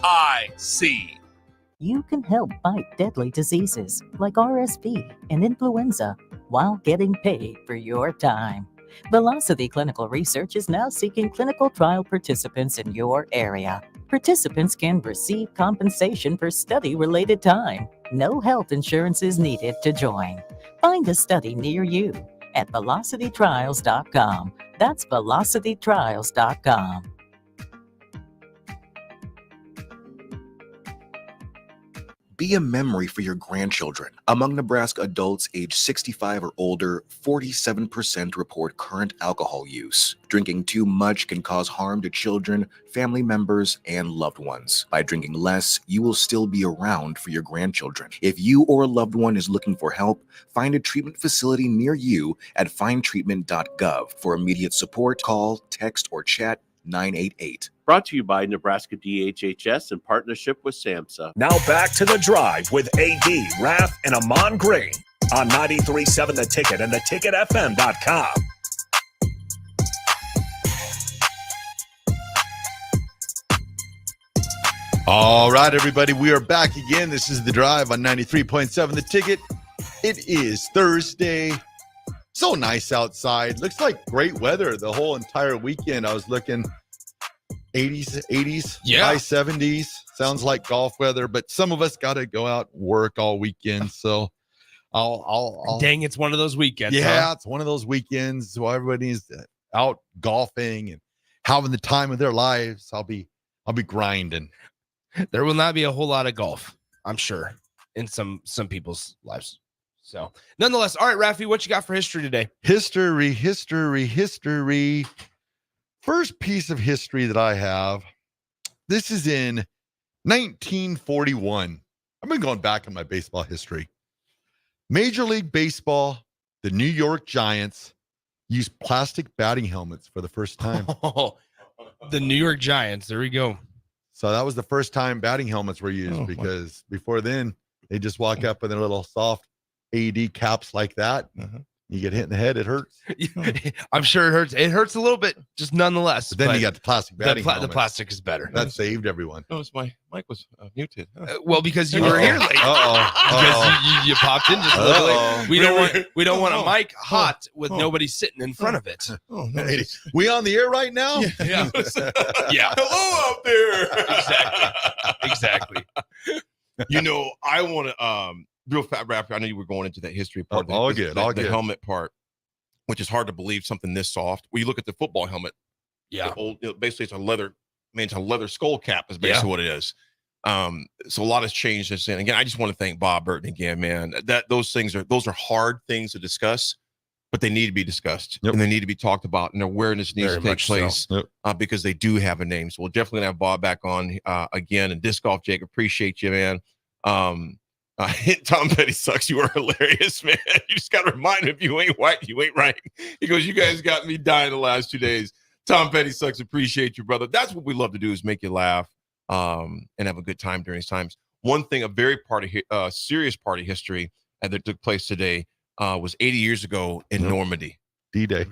You can help fight deadly diseases like RSV and influenza while getting paid for your time. Velocity Clinical Research is now seeking clinical trial participants in your area. Participants can receive compensation for study-related time. No health insurance is needed to join. Find a study near you at velocitytrials.com. That's velocitytrials.com. Be a memory for your grandchildren. Among Nebraska adults age 65 or older, 47% report current alcohol use. Drinking too much can cause harm to children, family members, and loved ones. By drinking less, you will still be around for your grandchildren. If you or a loved one is looking for help, find a treatment facility near you at findtreatment.gov. For immediate support, call, text, or chat 988. Brought to you by Nebraska DHHS in partnership with SAMHSA. Now back to The Drive with AD, Raff, and Ahman Green on 93.7 The Ticket and theticketfm.com. All right, everybody, we are back again. This is The Drive on 93.7 The Ticket. It is Thursday. So nice outside. Looks like great weather the whole entire weekend. I was looking 80s, high 70s. Sounds like golf weather, but some of us got to go out and work all weekend. So I'll Dang, it's one of those weekends. yeah, huh? it's one of those weekends while everybody's out golfing and having the time of their lives. I'll be grinding. There will not be a whole lot of golf, I'm sure, in some people's lives. So, nonetheless, all right, Raffi, what you got for history today? History. First piece of history that I have, this is in 1941. I've been going back in my baseball history. Major League Baseball, the New York Giants, used plastic batting helmets for the first time. The New York Giants. There we go. So that was the first time batting helmets were used because before then, they just walk up in their little soft AD caps like that. You get hit in the head, it hurts. I'm sure it hurts. It hurts a little bit, just nonetheless. But then you got the plastic batting the plastic is better. That saved everyone. Notice my mic was muted. Well, because you were here late. Because you popped in just a little late. We don't want a mic hot with nobody sitting in front of it. Oh, no. Hey, we on the air right now? Yeah. Yeah. Hello out there. Exactly. I want to real fast, Raff. I know you were going into that history part. The helmet part, which is hard to believe something this soft. When you look at the football helmet, basically it's a leather skull cap is basically what it is. So a lot has changed since then. Again, I just want to thank Bob Burton again, man. Those are hard things to discuss, but they need to be discussed and they need to be talked about, and awareness needs to take place because they do have a name. So we'll definitely have Bob back on again. And Disc Golf Jake, appreciate you, man. Tom Petty sucks. You are hilarious, man. You just got to remind him, if you ain't white, you ain't right. He goes, you guys got me dying the last 2 days. Tom Petty sucks. Appreciate you, brother. That's what we love to do, is make you laugh and have a good time during these times. One thing, a very serious part of history that took place today was 80 years ago in Normandy. D-Day.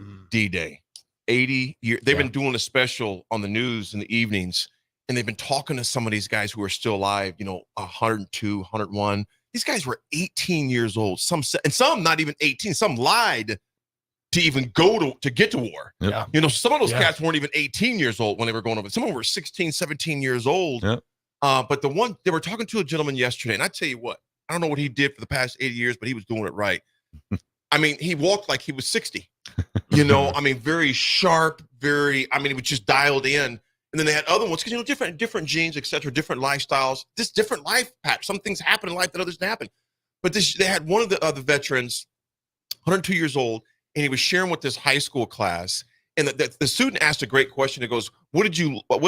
80 years. They've been doing a special on the news in the evenings, and they've been talking to some of these guys who are still alive, 102, 101. These guys were 18 years old. Some not even 18. Some lied to even go to get to war. Yep. You know, some of those cats weren't even 18 years old when they were going over. Some of them were 16, 17 years old. Yep. But the one, they were talking to a gentleman yesterday, and I tell you what, I don't know what he did for the past 80 years, but he was doing it right. I mean, he walked like he was 60. You know, I mean, very sharp, he was just dialed in. And then they had other ones, because, you know, different genes, et cetera, different lifestyles, just different life patterns. Some things happen in life that others didn't happen. But they had one of the other veterans, 102 years old, and he was sharing with this high school class. And the student asked a great question. It goes, what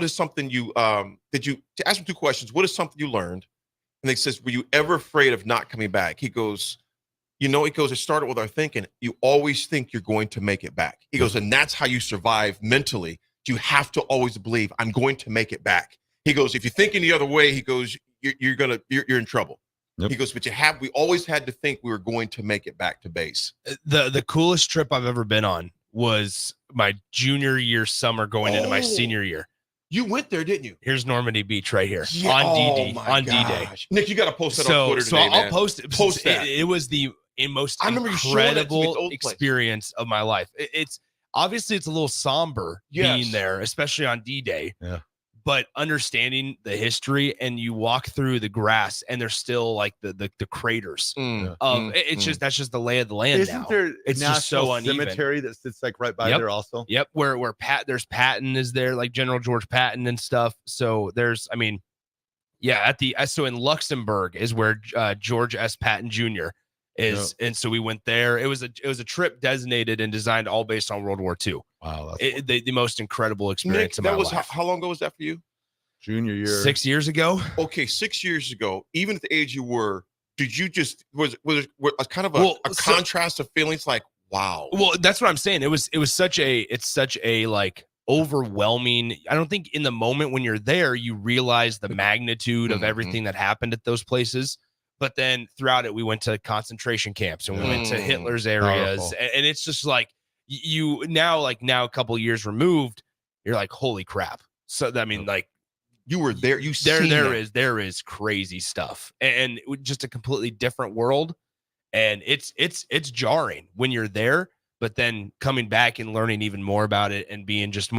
is something you, to ask him two questions. What is something you learned? And he says, were you ever afraid of not coming back? He goes, it started with our thinking. You always think you're going to make it back. He goes, and that's how you survive mentally. You have to always believe I'm going to make it back. He goes, if you think any other way, he goes, you're in trouble. Yep. He goes, but we always had to think we were going to make it back to base. The coolest trip I've ever been on was my junior year summer going into my senior year. You went there, didn't you? Here's Normandy Beach right here on D-Day. Nick, you got to post that on Twitter today, I'll post it. Post that. It was the most incredible experience of my life. It's obviously it's a little somber being there, especially on D-Day. Yeah. But understanding the history, and you walk through the grass, and there's still like the craters of that's just the lay of the land. Isn't now there it's just so uneven. Cemetery that sits like right by there also? Yep, where there's Patton is there, like General George Patton and stuff. So there's, I mean, so in Luxembourg is where George S. Patton Jr. is, and so we went there. It was a trip designated and designed all based on World War II. Wow, the most incredible experience Nick, of my life. How long ago was that for you? Junior year. 6 years ago. Okay, 6 years ago. Even at the age you were, did you just was a kind of a contrast of feelings like, wow? Well, that's what I'm saying. It's such a like overwhelming. I don't think in the moment when you're there you realize the magnitude of everything that happened at those places. But then throughout it, we went to concentration camps and we went to Hitler's areas, and it's just like now a couple years removed, you're like, holy crap. So I mean, like, you were there. There is crazy stuff, and just a completely different world, and it's jarring when you're there. But then coming back and learning even more about it and being just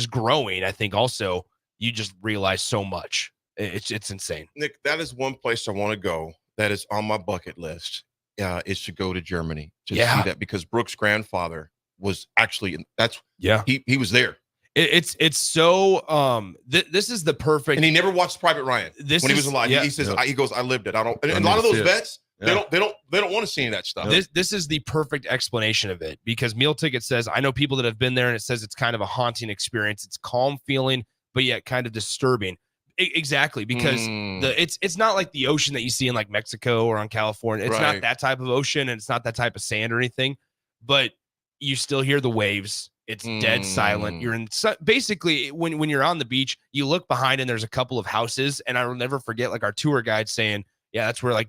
growing, I think also you just realize so much. It's insane. Nick, that is one place I want to go. That is on my bucket list. Is to go to Germany to see that, because Brooks' grandfather was actually he was there. It's so this is the perfect, and he never watched Private Ryan when he was alive. He says he goes, I lived it. I don't. And a lot of those vets, they don't want to see any of that stuff. This is the perfect explanation of it, because Meal Ticket says, I know people that have been there, and it says it's kind of a haunting experience. It's calm feeling, but yet kind of disturbing. Exactly, because it's not like the ocean that you see in like Mexico or on California. It's not that type of ocean, and it's not that type of sand or anything, but you still hear the waves. It's dead silent. You're in basically when you're on the beach, you look behind and there's a couple of houses, and I will never forget like our tour guide saying, yeah, that's where like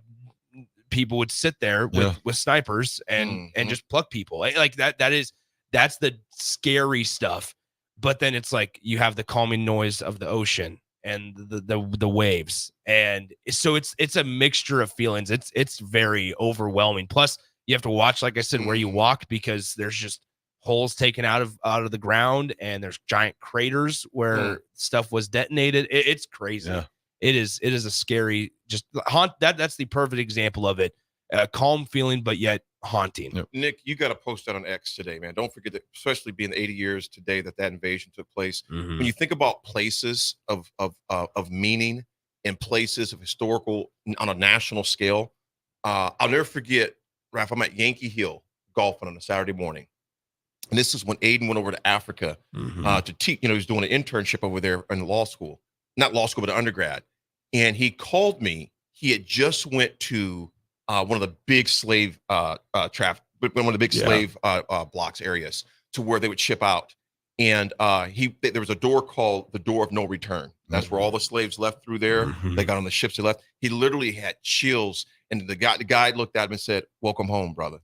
people would sit there with snipers and just pluck people. Like that's the scary stuff. But then it's like you have the calming noise of the ocean and the waves, and so it's a mixture of feelings. It's very overwhelming. Plus you have to watch, like I said, where you walk, because there's just holes taken out of the ground, and there's giant craters where stuff was detonated. It's crazy. It is a scary, just that's the perfect example of it. A calm feeling, but yet haunting. Nick, you got to post that on X today, man. Don't forget that, especially being 80 years today that invasion took place. When you think about places of meaning and places of historical on a national scale, I'll never forget, Raff, I'm at Yankee Hill golfing on a Saturday morning. And this is when Aiden went over to Africa to teach. You know, he was doing an internship over there in law school, not law school, but undergrad. And he called me. He had just went to one of the big slave one of the big slave blocks areas, to where they would ship out. And there was a door called the Door of No Return. That's where all the slaves left through there. They got on the ships, they left. He literally had chills. And the guide looked at him and said, "Welcome home, brother."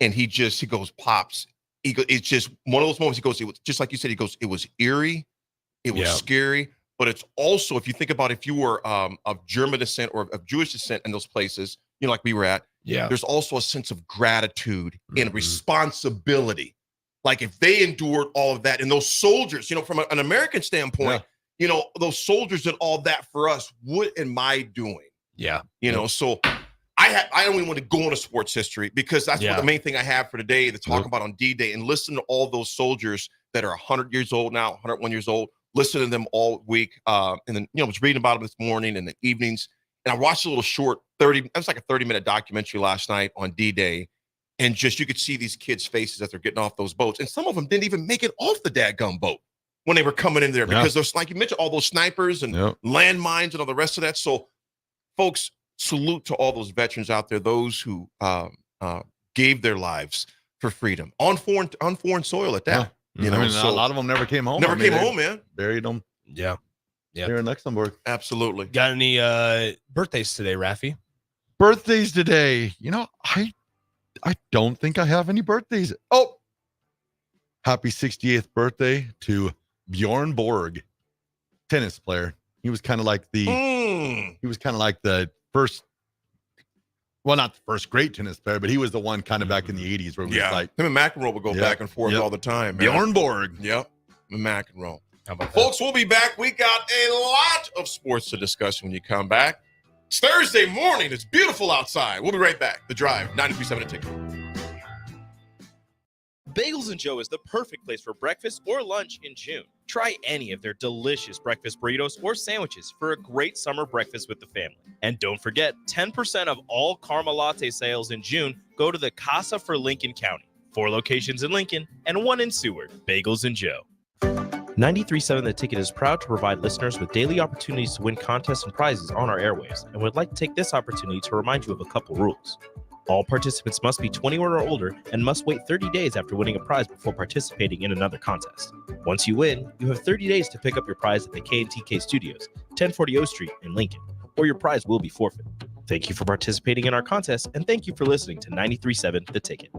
And he goes, "Pops." It's just one of those moments. He goes, it was just like you said. He goes, it was eerie, it was scary, but it's also, if you think about, if you were of German descent or of Jewish descent in those places, you know, like we were at, Yeah. there's also a sense of gratitude and responsibility. Like if they endured all of that, and those soldiers, from an American standpoint, those soldiers did all that for us. What am I doing? Yeah. So I don't even want to go into sports history because that's what the main thing I have for today to talk about on D-Day, and listen to all those soldiers that are 100 years old now, 101 years old. Listen to them all week. And then, I was reading about them this morning and the evenings. And I watched a little short it was like a 30-minute documentary last night on D-Day. And just, you could see these kids' faces as they're getting off those boats. And some of them didn't even make it off the dadgum boat when they were coming in there because there's, like you mentioned, all those snipers and landmines and all the rest of that. So, folks, salute to all those veterans out there, those who gave their lives for freedom on foreign soil at that. A lot of them never came home. Came home, man. Buried them. Yeah. Here in Luxembourg. Absolutely. Got any birthdays today, Raffy? Birthdays today. I don't think I have any birthdays. Oh, happy 68th birthday to Bjorn Borg, tennis player. He was kind of like the first, well, not the first great tennis player, but he was the one kind of back in the 80s where it was like him and McEnroe would go back and forth all the time. Man. Bjorn Borg. Yep. McEnroe. How about that? Folks, we'll be back. We got a lot of sports to discuss when you come back. It's Thursday morning. It's beautiful outside. We'll be right back. The Drive, 93.7 The Ticket. Bagels & Joe is the perfect place for breakfast or lunch in June. Try any of their delicious breakfast burritos or sandwiches for a great summer breakfast with the family. And don't forget, 10% of all caramel latte sales in June go to the Casa for Lincoln County. 4 locations in Lincoln and 1 in Seward. Bagels & Joe. 93.7 The Ticket is proud to provide listeners with daily opportunities to win contests and prizes on our airwaves, and would like to take this opportunity to remind you of a couple rules. All participants must be 21 or older and must wait 30 days after winning a prize before participating in another contest. Once you win, you have 30 days to pick up your prize at the K&TK Studios, 1040 O Street in Lincoln, or your prize will be forfeit. Thank you for participating in our contest, and thank you for listening to 93.7 The Ticket.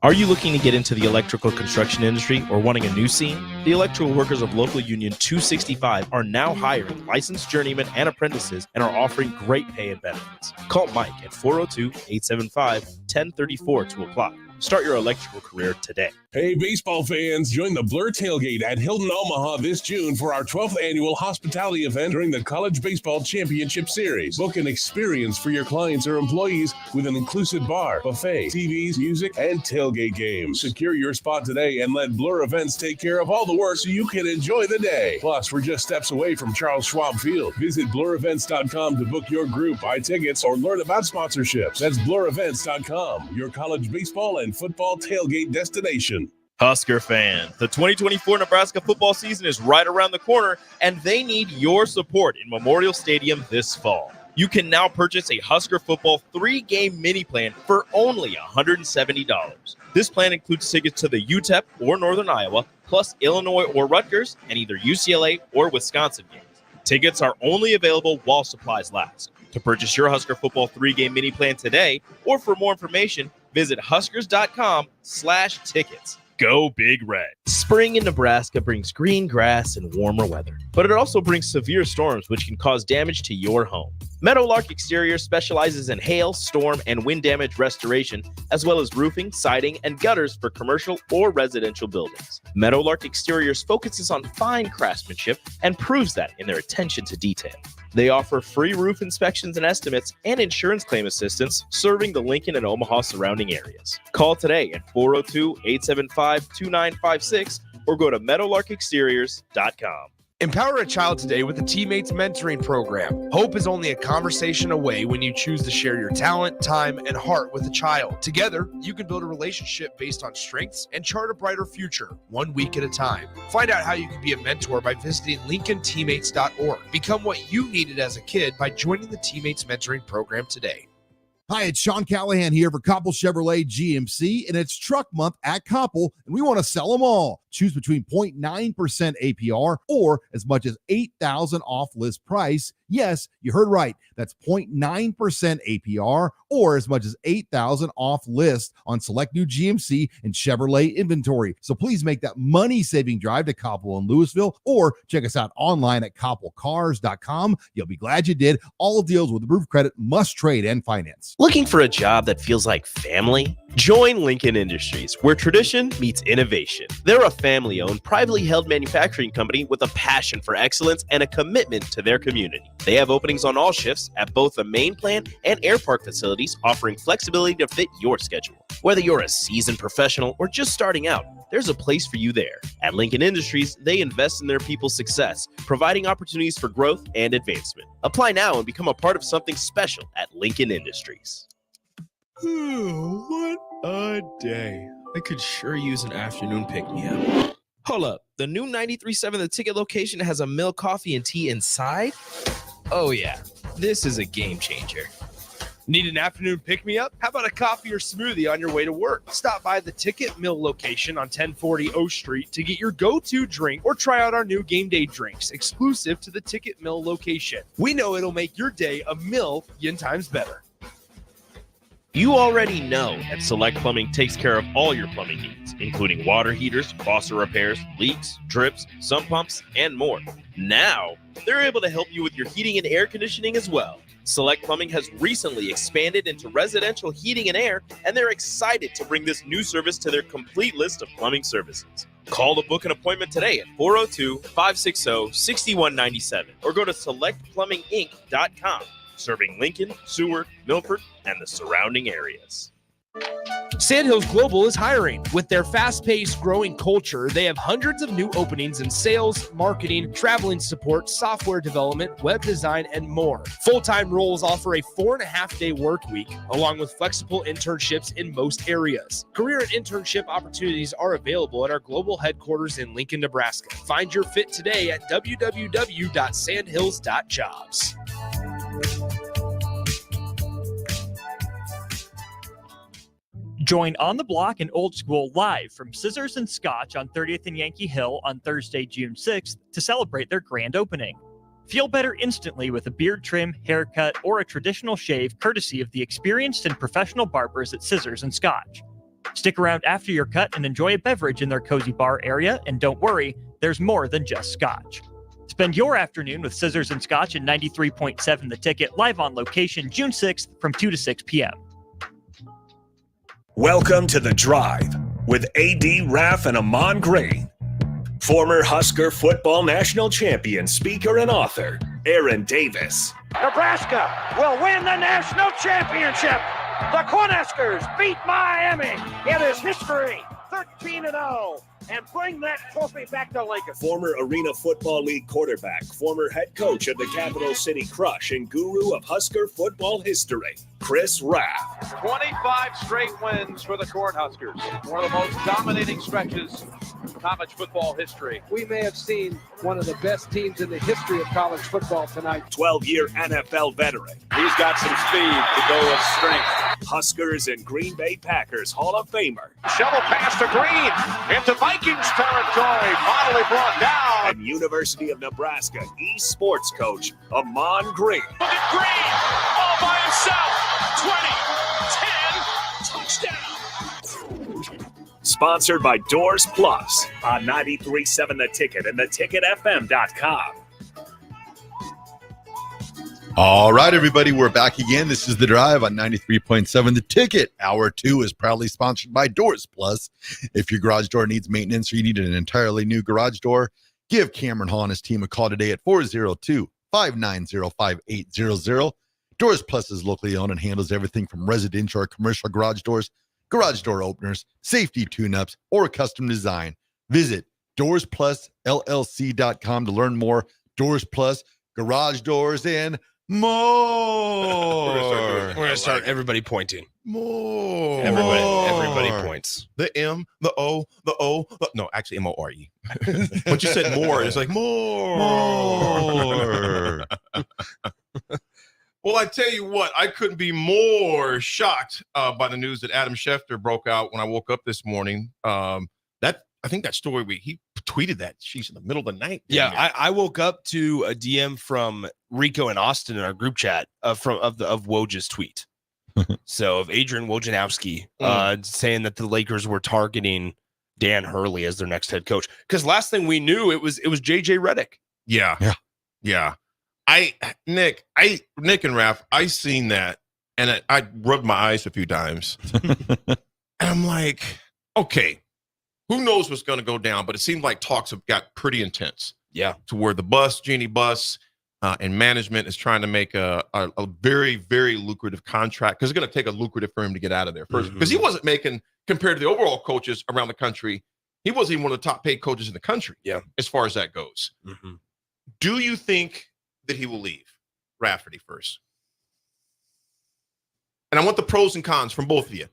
Are you looking to get into the electrical construction industry or wanting a new scene? The electrical workers of Local Union 265 are now hiring licensed journeymen and apprentices and are offering great pay and benefits. Call Mike at 402-875-1034 to apply. Start your electrical career today. Hey, baseball fans, join the Blur Tailgate at Hilton Omaha this June for our 12th annual hospitality event during the College Baseball Championship Series. Book an experience for your clients or employees with an inclusive bar, buffet, TVs, music, and tailgate games. Secure your spot today and let Blur Events take care of all the work so you can enjoy the day. Plus, we're just steps away from Charles Schwab Field. Visit blurevents.com to book your group, buy tickets, or learn about sponsorships. That's blurevents.com, your college baseball and football tailgate destination. Husker fans, the 2024 Nebraska football season is right around the corner, and they need your support in Memorial Stadium this fall. You can now purchase a Husker football 3-game mini plan for only $170. This plan includes tickets to the UTEP or Northern Iowa, plus Illinois or Rutgers, and either UCLA or Wisconsin games. Tickets are only available while supplies last. To purchase your Husker football 3-game mini plan today, or for more information, visit huskers.com/tickets. Go Big Red. Spring in Nebraska brings green grass and warmer weather, but it also brings severe storms which can cause damage to your home. Meadowlark Exterior specializes in hail, storm, and wind damage restoration, as well as roofing, siding, and gutters for commercial or residential buildings. Meadowlark Exteriors focuses on fine craftsmanship and proves that in their attention to detail. They offer free roof inspections and estimates and insurance claim assistance, serving the Lincoln and Omaha surrounding areas. Call today at 402-875-2956 or go to meadowlarkexteriors.com. Empower a child today with the Teammates Mentoring Program. Hope is only a conversation away when you choose to share your talent, time, and heart with a child. Together, you can build a relationship based on strengths and chart a brighter future, 1 week at a time. Find out how you can be a mentor by visiting LincolnTeammates.org. Become what you needed as a kid by joining the Teammates Mentoring Program today. Hi, it's Sean Callahan here for Koppel Chevrolet GMC, and it's truck month at Koppel, and we want to sell them all. Choose between 0.9% APR or as much as $8,000 off list price. Yes, you heard right. That's 0.9% APR or as much as $8,000 off list on select new GMC and Chevrolet inventory. So please make that money-saving drive to Coppell and Louisville, or check us out online at coppellcars.com. You'll be glad you did. All deals with approved credit, must trade and finance. Looking for a job that feels like family? Join Lincoln Industries, where tradition meets innovation. They're a family-owned, privately held manufacturing company with a passion for excellence and a commitment to their community. They have openings on all shifts at both the main plant and Air Park facilities, offering flexibility to fit your schedule. Whether you're a seasoned professional or just starting out, there's a place for you there. At Lincoln Industries, they invest in their people's success, providing opportunities for growth and advancement. Apply now and become a part of something special at Lincoln Industries. What a day. I could sure use an afternoon pick-me-up. Hold up. The new 93.7 The Ticket location has a milk, coffee, and tea inside? Oh, yeah. This is a game changer. Need an afternoon pick-me-up? How about a coffee or smoothie on your way to work? Stop by the Ticket Mill location on 1040 O Street to get your go-to drink or try out our new game day drinks exclusive to the Ticket Mill location. We know it'll make your day a million times better. You already know that Select Plumbing takes care of all your plumbing needs, including water heaters, faucet repairs, leaks, drips, sump pumps, and more. Now, they're able to help you with your heating and air conditioning as well. Select Plumbing has recently expanded into residential heating and air, and they're excited to bring this new service to their complete list of plumbing services. Call to book an appointment today at 402-560-6197 or go to selectplumbinginc.com. Serving Lincoln, Seward, Milford, and the surrounding areas. Sandhills Global is hiring. With their fast-paced, growing culture, they have hundreds of new openings in sales, marketing, traveling support, software development, web design, and more. Full-time roles offer a 4.5-day work week, along with flexible internships in most areas. Career and internship opportunities are available at our global headquarters in Lincoln, Nebraska. Find your fit today at www.sandhills.jobs. Join On the Block and Old School live from Scissors and Scotch on 30th and Yankee Hill on Thursday, June 6th to celebrate their grand opening. Feel better instantly with a beard trim, haircut, or a traditional shave courtesy of the experienced and professional barbers at Scissors and Scotch. Stick around after your cut and enjoy a beverage in their cozy bar area, and don't worry, there's more than just Scotch. Spend your afternoon with Scissors and Scotch at 93.7 The Ticket, live on location June 6th from 2 to 6 p.m. Welcome to The Drive with A.D. Raff and Ahman Green. Former Husker football national champion, speaker, and author, Aaron Davis. Nebraska will win the national championship. The Cornhuskers beat Miami. It is history, 13-0, and bring that trophy back to Lincoln. Former Arena Football League quarterback, former head coach of the Capital City Crush, and guru of Husker football history, Chris Raff. 25 straight wins for the Cornhuskers. One of the most dominating stretches in college football history. We may have seen one of the best teams in the history of college football tonight. 12-year NFL veteran. He's got some speed to go with strength. Huskers and Green Bay Packers Hall of Famer. Shovel pass to Green into Vikings territory. Finally brought down. And University of Nebraska eSports coach, Ahman Green. Look at Green all by himself. 20, 10, touchdown. Sponsored by Doors Plus on 93.7 The Ticket and theticketfm.com. All right, everybody, we're back again. This is The Drive on 93.7 The Ticket. Hour 2 is proudly sponsored by Doors Plus. If your garage door needs maintenance or you need an entirely new garage door, give Cameron Hall and his team a call today at 402-590-5800. Doors Plus is locally owned and handles everything from residential or commercial garage doors, garage door openers, safety tune-ups, or custom design. Visit DoorsPlusLLC.com to learn more. Doors Plus, garage doors, and more. We're gonna start everybody pointing. More. Everybody points. The M, the O, no, actually M-O-R-E. But you said more, it's like more. Well, I tell you what, I couldn't be more shocked by the news that Adam Schefter broke out when I woke up this morning. That I think that story he tweeted that she's in the middle of the night. Yeah, I woke up to a DM from Rico and Austin in our group chat of Woj's tweet. So of Adrian Wojnarowski saying that the Lakers were targeting Dan Hurley as their next head coach. Because last thing we knew, it was JJ Redick. Yeah. Nick and Raff, I seen that and I rubbed my eyes a few times. And I'm like, okay, who knows what's going to go down? But it seemed like talks have got pretty intense. Yeah. To where the Genie Bus and management is trying to make a very, very lucrative contract because it's going to take a lucrative for him to get out of there first. Because he wasn't making, compared to the overall coaches around the country, he wasn't even one of the top paid coaches in the country. Yeah. As far as that goes. Do you think that he will leave? Rafferty first. And I want the pros and cons from both of you.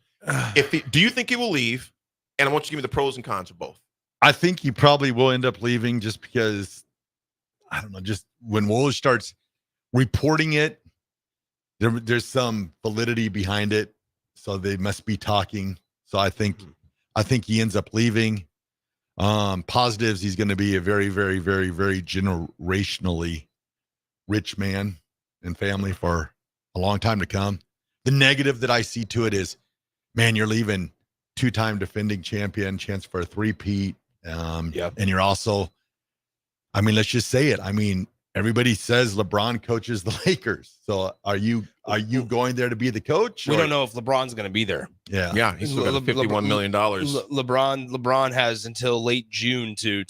Do you think he will leave? And I want you to give me the pros and cons of both. I think he probably will end up leaving just because, I don't know, just when Woj starts reporting it, there's some validity behind it. So they must be talking. So I think he ends up leaving. Positives, he's going to be a very, very, very, very generationally rich man and family for a long time to come. The negative that I see to it is, man, you're leaving two-time defending champion, chance for a three-peat. And you're also, I mean, let's just say it. I mean, everybody says LeBron coaches the Lakers. So are you going there to be the coach? We don't know if LeBron's going to be there. Yeah. He's still got $51 million. LeBron has until late June to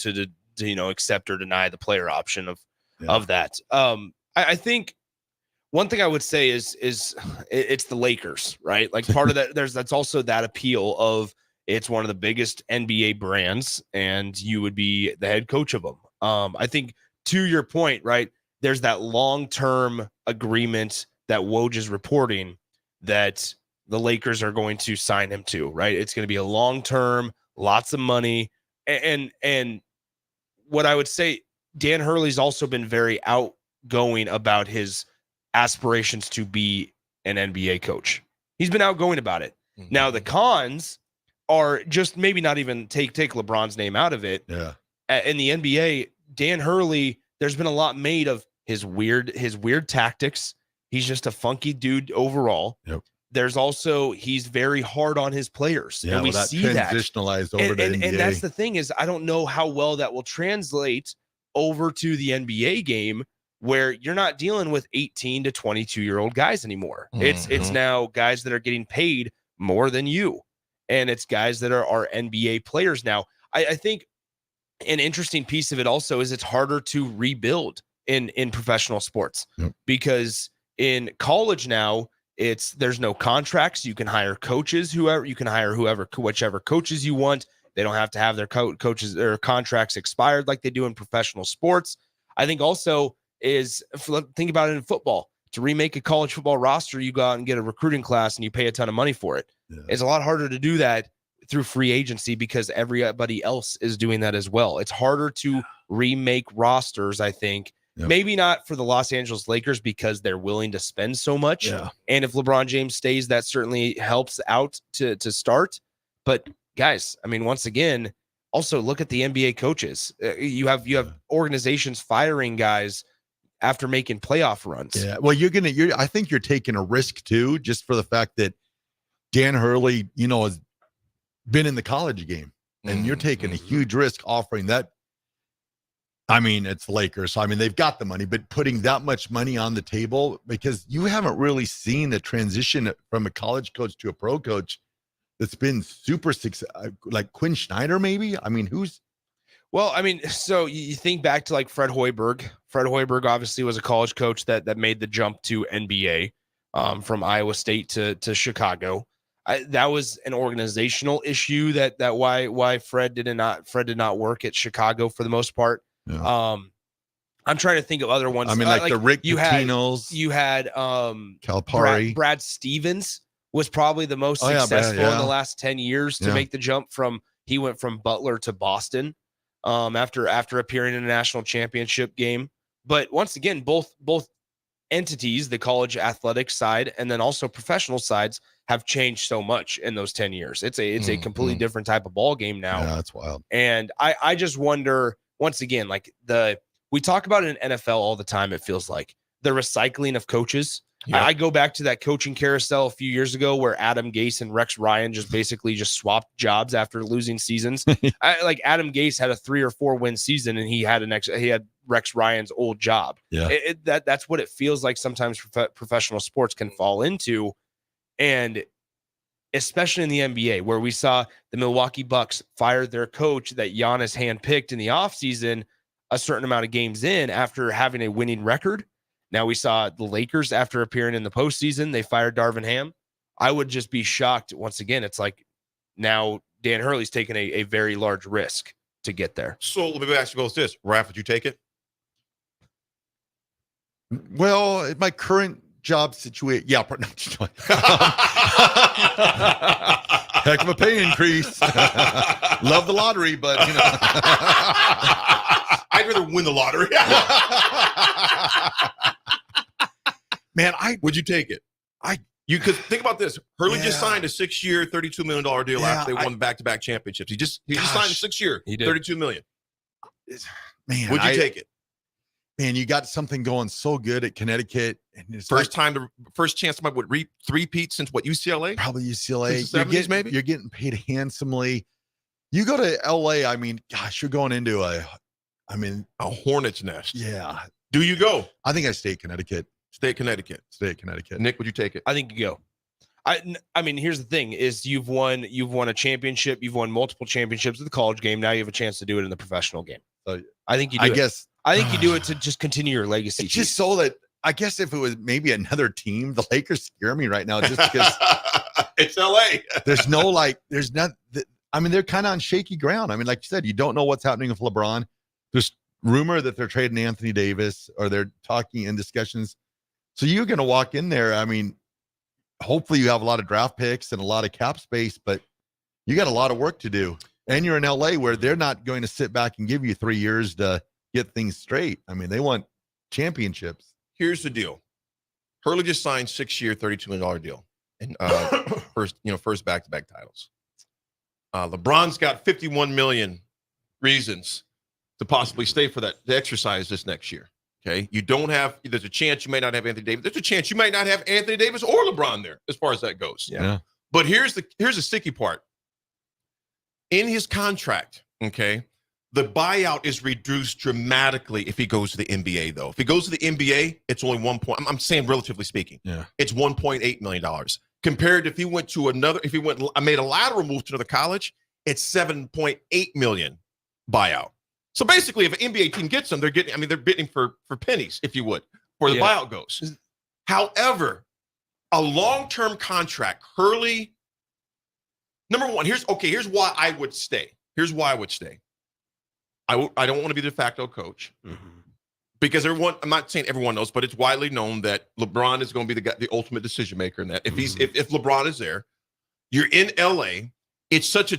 accept or deny the player option of that. I think one thing I would say is it's the Lakers, right? Like part of that, that's also that appeal of it's one of the biggest NBA brands, and you would be the head coach of them. I think to your point, right? There's that long-term agreement that Woj is reporting that the Lakers are going to sign him to, right? It's going to be a long-term, lots of money, and what I would say, Dan Hurley's also been very outgoing about his aspirations to be an NBA coach. He's been outgoing about it. Now the cons are just maybe not even take LeBron's name out of it. Yeah. In the NBA, Dan Hurley, there's been a lot made of his weird tactics. He's just a funky dude overall. Yep. There's also, he's very hard on his players. Yeah, and we see that transitionalized over to NBA. And that's the thing is, I don't know how well that will translate over to the NBA game, where you're not dealing with 18 to 22-year-old guys anymore. It's now guys that are getting paid more than you. And it's guys that are NBA players now. I think an interesting piece of it also is it's harder to rebuild in professional sports because in college now there's no contracts. You can hire coaches, whichever coaches you want. They don't have to have their coaches or contracts expired like they do in professional sports. I think also think about it in football. To remake a college football roster, you go out and get a recruiting class and you pay a ton of money for it. Yeah. It's a lot harder to do that through free agency because everybody else is doing that as well. It's harder to remake rosters, I think. Yep. Maybe not for the Los Angeles Lakers because they're willing to spend so much. Yeah. And if LeBron James stays, that certainly helps out to start. But guys, I mean, once again, also look at the NBA coaches. You have organizations firing guys after making playoff runs. Yeah. Well, I think you're taking a risk too, just for the fact that Dan Hurley, has been in the college game, and you're taking a huge risk offering that. I mean, it's Lakers. So, I mean, they've got the money, but putting that much money on the table because you haven't really seen a transition from a college coach to a pro coach that's been super successful, like Quinn Snyder, maybe. I mean, Well, I mean, so you think back to like Fred Hoiberg. Fred Hoiberg obviously was a college coach that made the jump to NBA from Iowa State to Chicago. That was an organizational issue that why Fred did not work at Chicago for the most part. Yeah. I'm trying to think of other ones. I mean, like the Rick Pitino's. You had Calipari. Brad Stevens was probably the most successful in the last 10 years to make the jump he went from Butler to Boston. After appearing in a national championship game. But once again, both entities, the college athletics side, and then also professional sides have changed so much in those 10 years. It's a completely different type of ball game now. Yeah, that's wild. And I just wonder, once again, like we talk about it in NFL all the time, it feels like the recycling of coaches. Yeah. I go back to that coaching carousel a few years ago where Adam Gase and Rex Ryan just swapped jobs after losing seasons. Like Adam Gase had a 3 or 4 win season and he had Rex Ryan's old job. Yeah. That's what it feels like sometimes professional sports can fall into. And especially in the NBA, where we saw the Milwaukee Bucks fire their coach that Giannis handpicked in the offseason a certain amount of games in after having a winning record. Now we saw the Lakers after appearing in the postseason, they fired Darvin Ham. I would just be shocked. Once again, it's like now Dan Hurley's taken a very large risk to get there. So let me ask you guys this. Raff, would you take it? Well, my current job situation, yeah. Heck of a pay increase. Love the lottery, but you know. I'd rather win the lottery. Man, would you take it? You could think about this. Hurley just signed a 6-year, $32 million deal after they won back-to-back championships. He just signed a 6-year, $32 million. Man, would you take it? Man, you got something going so good at Connecticut. And first chance to reap 3-peat since what, UCLA? Probably UCLA. Since the 70s, maybe? You're getting paid handsomely. You go to LA, I mean, gosh, you're going into a hornet's nest. Yeah. Do you go? I think I stay at Connecticut. Stay at Connecticut. Nick, would you take it? I think you go. I mean, here's the thing: is you've won a championship, you've won multiple championships at the college game. Now you have a chance to do it in the professional game. I think you do. I think you do it to just continue your legacy. It's just so that I guess if it was maybe another team, the Lakers scare me right now just because it's LA. There's not. I mean, they're kind of on shaky ground. I mean, like you said, you don't know what's happening with LeBron. There's rumor that they're trading Anthony Davis, or they're talking in discussions. So you're going to walk in there. I mean, hopefully you have a lot of draft picks and a lot of cap space, but you got a lot of work to do. And you're in LA where they're not going to sit back and give you 3 years to get things straight. I mean, they want championships. Here's the deal. Hurley just signed 6-year, $32 million deal. And first back-to-back titles. LeBron's got 51 million reasons to possibly stay for that, to exercise this next year. Okay. There's a chance you may not have Anthony Davis. There's a chance you might not have Anthony Davis or LeBron there as far as that goes. Yeah. But here's the sticky part. In his contract, okay, the buyout is reduced dramatically if he goes to the NBA, though. If he goes to the NBA, it's only I'm saying relatively speaking. Yeah. It's $1.8 million. Compared to if he made a lateral move to another college, it's $7.8 million buyout. So basically, if an NBA team gets them, they're bidding for pennies, if you would, where the buyout goes. However, a long-term contract, Hurley, number one, here's why I would stay. I don't want to be the de facto coach because I'm not saying everyone knows, but it's widely known that LeBron is going to be the ultimate decision maker in that. If LeBron is there, you're in LA. It's such a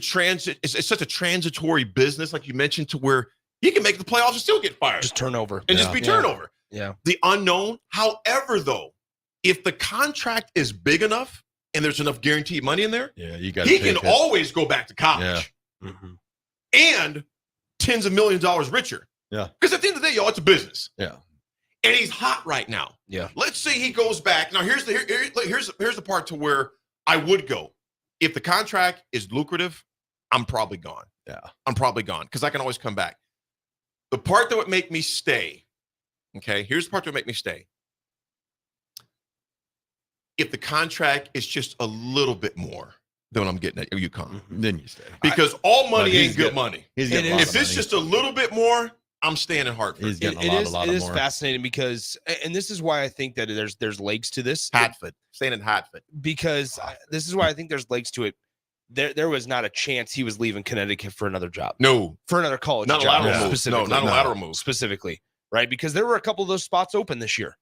transitory business, like you mentioned, to where he can make the playoffs and still get fired. Just turnover. And just be turnover. Yeah. The unknown. However, though, if the contract is big enough and there's enough guaranteed money in there, he can always go back to college. Yeah. And tens of millions of dollars richer. Yeah. Because at the end of the day, it's a business. Yeah. And he's hot right now. Yeah. Let's say he goes back. Now, here's the part to where I would go. If the contract is lucrative, I'm probably gone. Yeah. I'm probably gone because I can always come back. The part that would make me stay, okay, here's the part that would make me stay. If the contract is just a little bit more than what I'm getting at UConn, then you stay. Because all money ain't good money. He's getting a lot of if it's money. just a little bit more, I'm staying in Hartford. He's getting It a lot is more. fascinating because, and this is why I think that there's legs to this. Hatford, staying in Hatford. Because this is why I think there's legs to it. There was not a chance he was leaving Connecticut for another job. No. For another college Not a job. lateral move. Specifically. No, not a lateral move. Specifically, right? Because there were a couple of those spots open this year.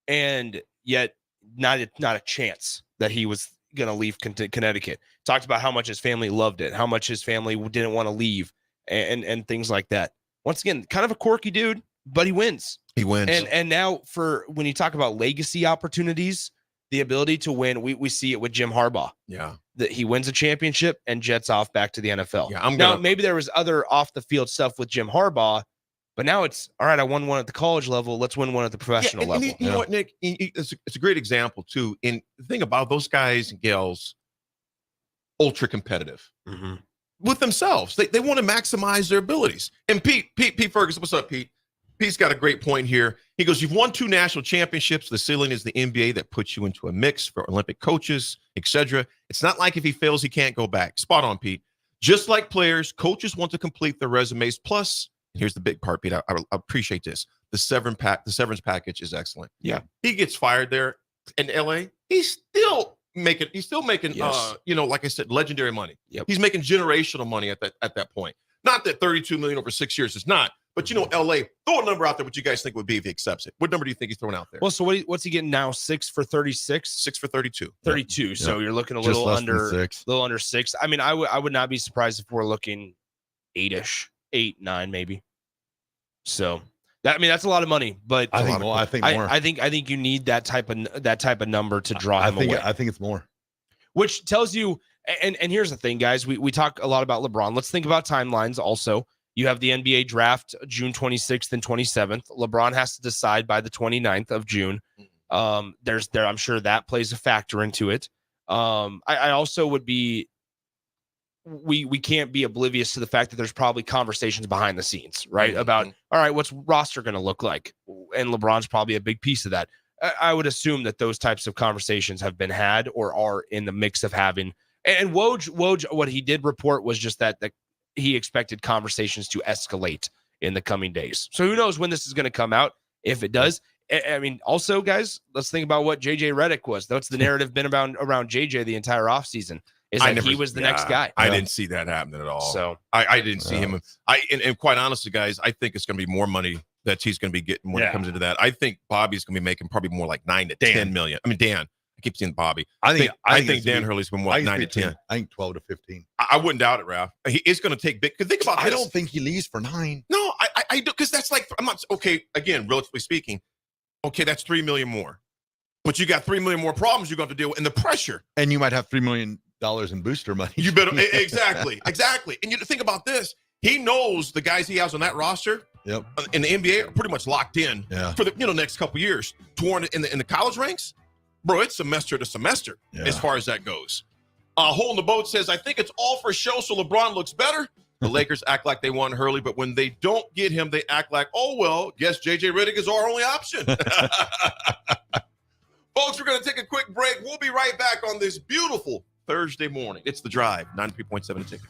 And yet not a chance that he was going to leave Connecticut. Talked about how much his family loved it, how much his family didn't want to leave, and things like that. Once again, kind of a quirky dude, but he wins. He wins. And now for when you talk about legacy opportunities, the ability to win, we see it with Jim Harbaugh. Yeah. That he wins a championship and jets off back to the NFL. Yeah, now maybe there was other off the field stuff with Jim Harbaugh, but now it's all right. I won one at the college level. Let's win one at the professional level. You know what, Nick? It's a great example too. And the thing about those guys and gals, ultra competitive with themselves. They want to maximize their abilities. And Pete Ferguson, what's up, Pete? Pete's got a great point here. He goes, you've won 2 national championships. The ceiling is the NBA that puts you into a mix for Olympic coaches, etc. It's not like if he fails, he can't go back. Spot on, Pete. Just like players, coaches want to complete their resumes. Plus, here's the big part, Pete. I appreciate this. The severance package is excellent. Yeah. He gets fired there in LA. He's still making, Yes. like I said, legendary money. Yep. He's making generational money at that point. Not that $32 million over 6 years is not. But LA, throw a number out there. What you guys think would be if he accepts it? What number do you think he's throwing out there? Well, so what's he getting now? 6 for 36? 6 for 32. 32. Yep. So Yep. you're looking a Just little less than under 6. little under 6. I mean, I would not be surprised if we're looking 8-ish, 8, 9 maybe. So that's a lot of money. But I think more. I think you need that type of number to draw him away. I think it's more. Which tells you, and here's the thing, guys. We talk a lot about LeBron. Let's think about timelines also. You have the NBA draft June 26th and 27th. LeBron has to decide by the 29th of June. I'm sure that plays a factor into it. I also would be, we can't be oblivious to the fact that there's probably conversations behind the scenes, right? About, all right, what's roster going to look like? And LeBron's probably a big piece of that. I would assume that those types of conversations have been had or are in the mix of having. And Woj, what he did report was just that he expected conversations to escalate in the coming days. So who knows when this is going to come out, if it does. I mean, also, guys, let's think about what JJ Redick was. That's the narrative been around JJ the entire offseason, is that he was the next guy. I didn't see that happening at all. So I didn't see him. And quite honestly, guys, I think it's going to be more money that he's going to be getting when it comes into that. I think Bobby's going to be making probably more like 9 to 10 million. I mean, Dan. I keep seeing Bobby. I think Dan Hurley's been more like 9 to 10. I think 12 to 15. I wouldn't doubt it, Raff. He is going to take big. Because think about this. I don't think he leaves for 9. No, I do, because that's like, I'm not okay. Again, relatively speaking, okay, that's $3 million more, but you got $3 million more problems you're going to deal with, and the pressure. And you might have $3 million in booster money. You better exactly. And you think about this. He knows the guys he has on that roster. Yep. In the NBA are pretty much locked in for the next couple years. Torn in the college ranks. Bro, it's semester to semester as far as that goes. Hole in the Boat says, I think it's all for show so LeBron looks better. The Lakers act like they won Hurley, but when they don't get him, they act like, oh, well, guess J.J. Redick is our only option. Folks, we're going to take a quick break. We'll be right back on this beautiful Thursday morning. It's The Drive, 93.7 Ticket.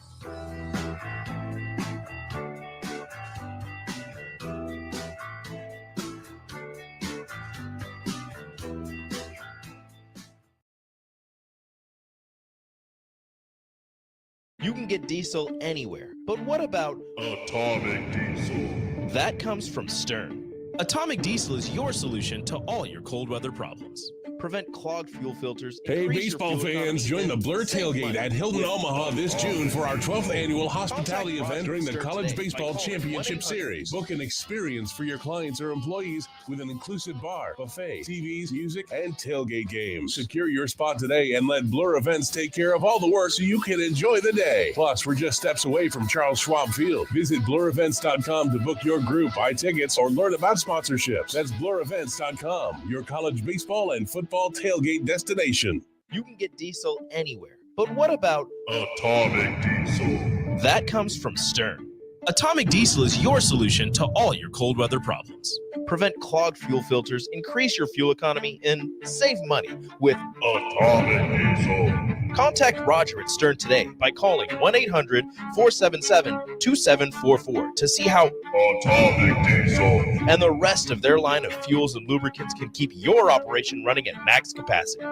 You can get diesel anywhere, but what about Atomic Diesel? That comes from Stern. Atomic Diesel is your solution to all your cold weather problems. Prevent clogged fuel filters. Hey, baseball fans, join the Blur Tailgate at Hilton Omaha this June for our 12th annual hospitality event during the College Baseball Championship Series. Book an experience for your clients or employees with an inclusive bar, buffet, TVs, music, and tailgate games. Secure your spot today and let Blur Events take care of all the work so you can enjoy the day. Plus, we're just steps away from Charles Schwab Field. Visit blurevents.com to book your group, buy tickets, or learn about sponsorships. That's blurevents.com, your college baseball and football tailgate destination. You can get diesel anywhere, but what about Atomic Diesel? That comes from Stern. Atomic Diesel is your solution to all your cold weather problems. Prevent clogged fuel filters, increase your fuel economy, and save money with Atomic Diesel. Contact Roger at Stern today by calling 1-800-477-2744 to see how Atomic Diesel and the rest of their line of fuels and lubricants can keep your operation running at max capacity.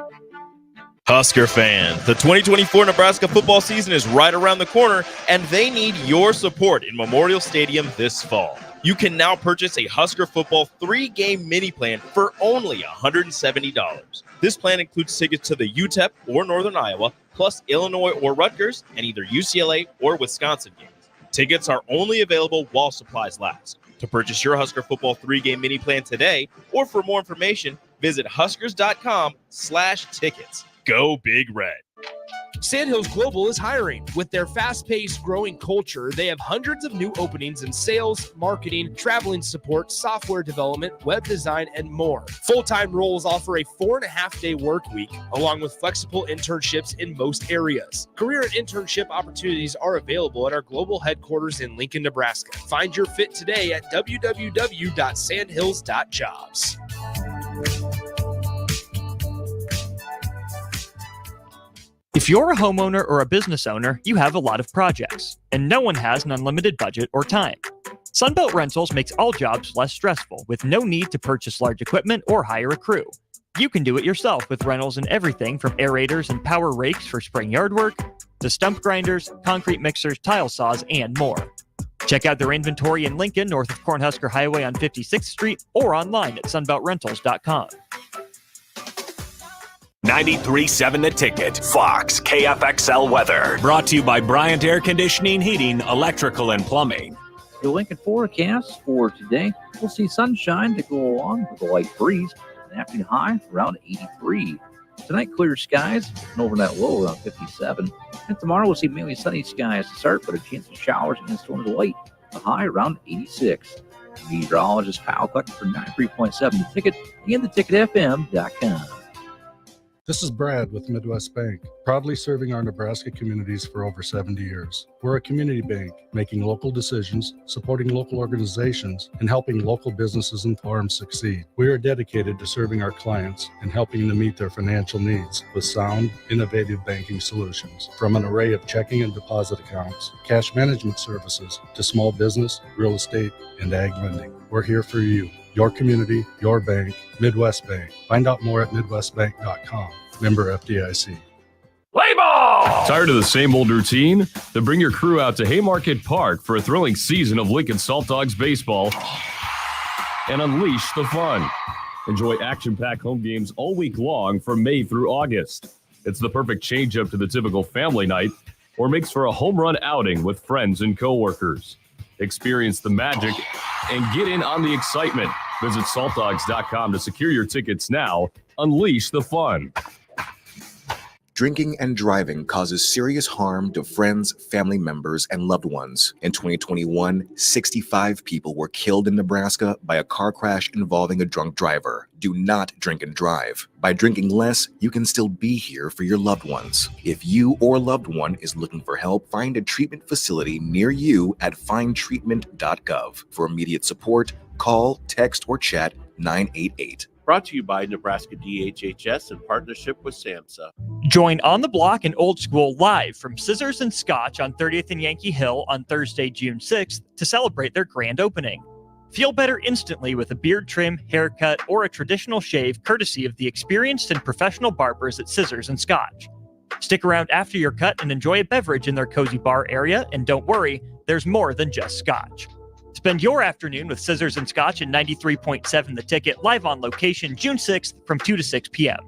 Husker fans, the 2024 Nebraska football season is right around the corner, and they need your support in Memorial Stadium this fall. You can now purchase a Husker football 3-game mini plan for only $170. This plan includes tickets to the UTEP or Northern Iowa, plus Illinois or Rutgers, and either UCLA or Wisconsin games. Tickets are only available while supplies last. To purchase your Husker football 3-game mini plan today, or for more information, visit huskers.com/tickets. Go Big Red. Sandhills Global is hiring. With their fast-paced, growing culture, they have hundreds of new openings in sales, marketing, traveling support, software development, web design, and more. Full-time roles offer a 4.5-day work week, along with flexible internships in most areas. Career and internship opportunities are available at our global headquarters in Lincoln, Nebraska. Find your fit today at www.sandhills.jobs. If you're a homeowner or a business owner, you have a lot of projects, and no one has an unlimited budget or time. Sunbelt Rentals makes all jobs less stressful with no need to purchase large equipment or hire a crew. You can do it yourself with rentals and everything from aerators and power rakes for spring yard work to stump grinders, concrete mixers, tile saws, and more. Check out their inventory in Lincoln, north of Cornhusker Highway on 56th Street, or online at sunbeltrentals.com. 93.7 The Ticket, Fox, KFXL weather. Brought to you by Bryant Air Conditioning, Heating, Electrical, and Plumbing. The Lincoln forecast for today, we'll see sunshine to go along with a light breeze. An afternoon high around 83. Tonight, clear skies, an overnight low around 57. And tomorrow, we'll see mainly sunny skies to start, but a chance of showers and storms late. A high around 86. Meteorologist Kyle Clucker for 93.7 The Ticket and theticketfm.com. This is Brad with Midwest Bank, proudly serving our Nebraska communities for over 70 years. We're a community bank, making local decisions, supporting local organizations, and helping local businesses and farms succeed. We are dedicated to serving our clients and helping them meet their financial needs with sound, innovative banking solutions. From an array of checking and deposit accounts, cash management services, to small business, real estate, and ag lending. We're here for you. Your community, your bank, Midwest Bank. Find out more at midwestbank.com. Member FDIC. Play ball! Tired of the same old routine? Then bring your crew out to Haymarket Park for a thrilling season of Lincoln Salt Dogs baseball and unleash the fun. Enjoy action-packed home games all week long from May through August. It's the perfect change-up to the typical family night or makes for a home run outing with friends and coworkers. Experience the magic and get in on the excitement. Visit saltdogs.com to secure your tickets now. Unleash the fun. Drinking and driving causes serious harm to friends, family members, and loved ones. In 2021, 65 people were killed in Nebraska by a car crash involving a drunk driver. Do not drink and drive. By drinking less, you can still be here for your loved ones. If you or loved one is looking for help, find a treatment facility near you at findtreatment.gov. For immediate support, call, text, or chat 988. Brought to you by Nebraska DHHS in partnership with SAMHSA. Join On the Block and Old School live from Scissors and Scotch on 30th and Yankee Hill on Thursday, June 6th to celebrate their grand opening. Feel better instantly with a beard trim, haircut, or a traditional shave courtesy of the experienced and professional barbers at Scissors and Scotch. Stick around after your cut and enjoy a beverage in their cozy bar area, and don't worry, there's more than just Scotch. Spend your afternoon with Scissors and Scotch at 93.7 The Ticket, live on location June 6th from 2 to 6 p.m.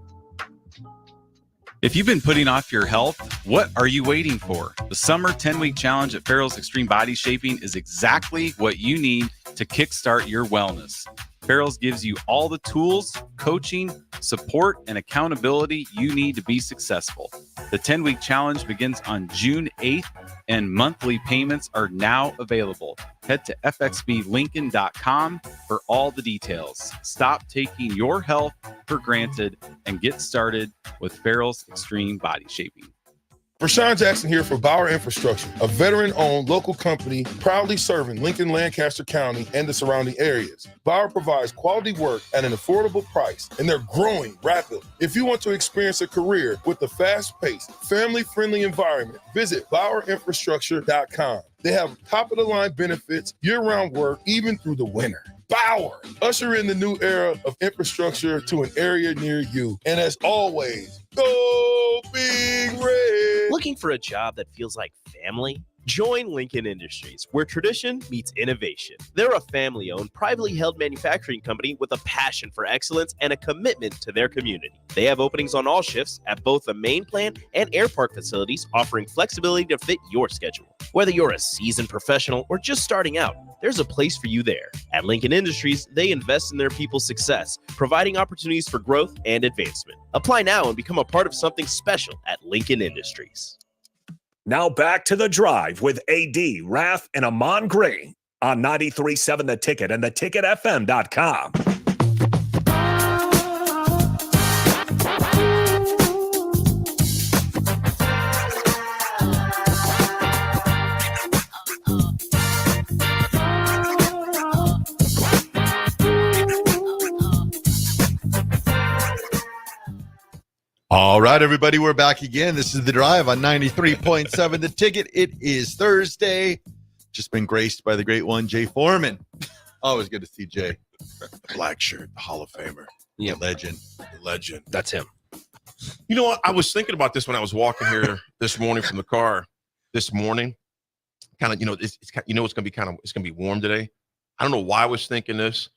If you've been putting off your health, what are you waiting for? The summer 10-week challenge at Farrell's Extreme Body Shaping is exactly what you need to kickstart your wellness. Farrell's gives you all the tools, coaching, support, and accountability you need to be successful. The 10-week challenge begins on June 8th, and monthly payments are now available. Head to fxblincoln.com for all the details. Stop taking your health for granted and get started with Farrell's Extreme Body Shaping. Rashawn Jackson here for Bauer Infrastructure, a veteran-owned local company proudly serving Lincoln, Lancaster County, and the surrounding areas. Bauer provides quality work at an affordable price, and they're growing rapidly. If you want to experience a career with a fast-paced, family-friendly environment, visit BauerInfrastructure.com. They have top-of-the-line benefits, year-round work, even through the winter. Bauer, usher in the new era of infrastructure to an area near you. And as always, go Big Red! Looking for a job that feels like family? Join Lincoln Industries, where tradition meets innovation. They're a family-owned, privately held manufacturing company with a passion for excellence and a commitment to their community. They have openings on all shifts at both the main plant and air park facilities, offering flexibility to fit your schedule. Whether you're a seasoned professional or just starting out, there's a place for you there. At Lincoln Industries, they invest in their people's success, providing opportunities for growth and advancement. Apply now and become a part of something special at Lincoln Industries. Now back to The Drive with AD, Raff, and Ahman Gray on 93.7 The Ticket and theticketfm.com. All right, everybody, we're back again. This is The Drive on 93.7 The Ticket. It is Thursday. Just been graced by the great one, Jay Foreman. Always good to see Jay. Black shirt, the Hall of Famer. Yeah, legend. Legend. That's him. You know what? I was thinking about this when I was walking here this morning from the car. This morning, kind of, it's gonna be warm today. I don't know why I was thinking this,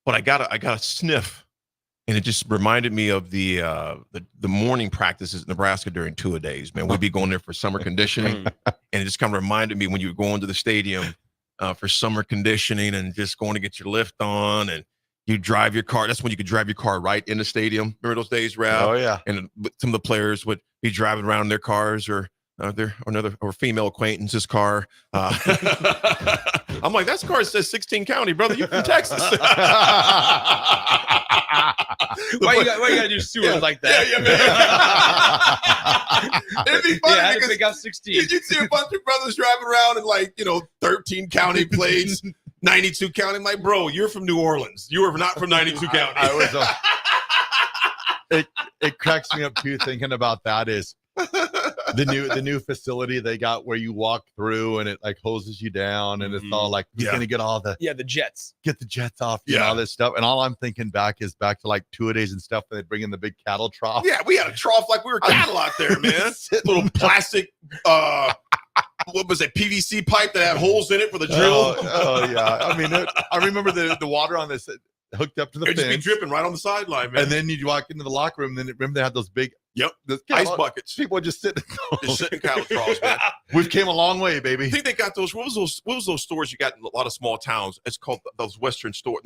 but I got a sniff. And it just reminded me of the morning practices in Nebraska during two-a-days. Man, we'd be going there for summer conditioning, and it just kind of reminded me when you were going to the stadium for summer conditioning and just going to get your lift on, and you drive your car. That's when you could drive your car right in the stadium. Remember those days, Raff? Oh yeah. And some of the players would be driving around in their cars or female acquaintance's car. I'm like, that car says 16 County, brother. You from Texas? Why you gotta do Seward like that? Man. It'd be funny I had to because pick up 16. you'd see a bunch of brothers driving around in 13 county plates, 92 county. I'm like, bro, you're from New Orleans. You are not from 92 county. I was. It cracks me up too thinking about that is the new facility they got where you walk through and it like hoses you down and it's all like you're gonna get all the the jets. Get the jets off and all this stuff. And all I'm thinking back is back to like two-a-days and stuff and they bring in the big cattle trough. Yeah, we had a trough like we were cattle out there, man. Little plastic what was it, PVC pipe that had holes in it for the drill. Oh yeah. I mean I remember the water on this hooked up to the It'd fence. just be dripping right on the sideline, man. And then you walk into the locker room, and then remember they had those big ice buckets. People just sit in cattle troughs, man. We've came a long way, baby. I think they got those. What was those stores you got in a lot of small towns? It's called those Western stores.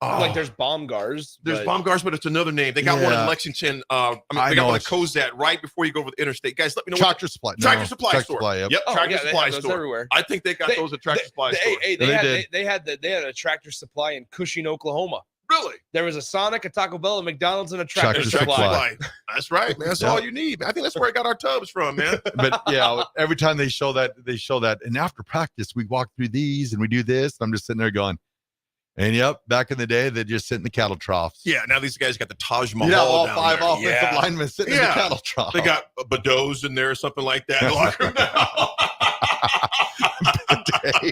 Like there's Baumgars. There's Baumgars, but it's another name. They got one in Lexington. They got one in Cozad right before you go over the interstate. Guys, let me know. Tractor Supply. Tractor Supply store. Yep. Tractor Supply those store. Everywhere. I think they got those at Tractor Supply store. They had a Tractor Supply in Cushing, Oklahoma. Really? There was a Sonic, a Taco Bell, a McDonald's, and a Tractor Supply. That's right, man. That's all you need. I think that's where I got our tubs from, man. But yeah, every time they show that, and after practice, we walk through these and we do this. I'm just sitting there going, and yep, back in the day, they just sit in the cattle troughs. Yeah, now these guys got the Taj Mahal. Yeah, all down five there. offensive linemen sitting in the cattle trough. They got bidots in there or something like that.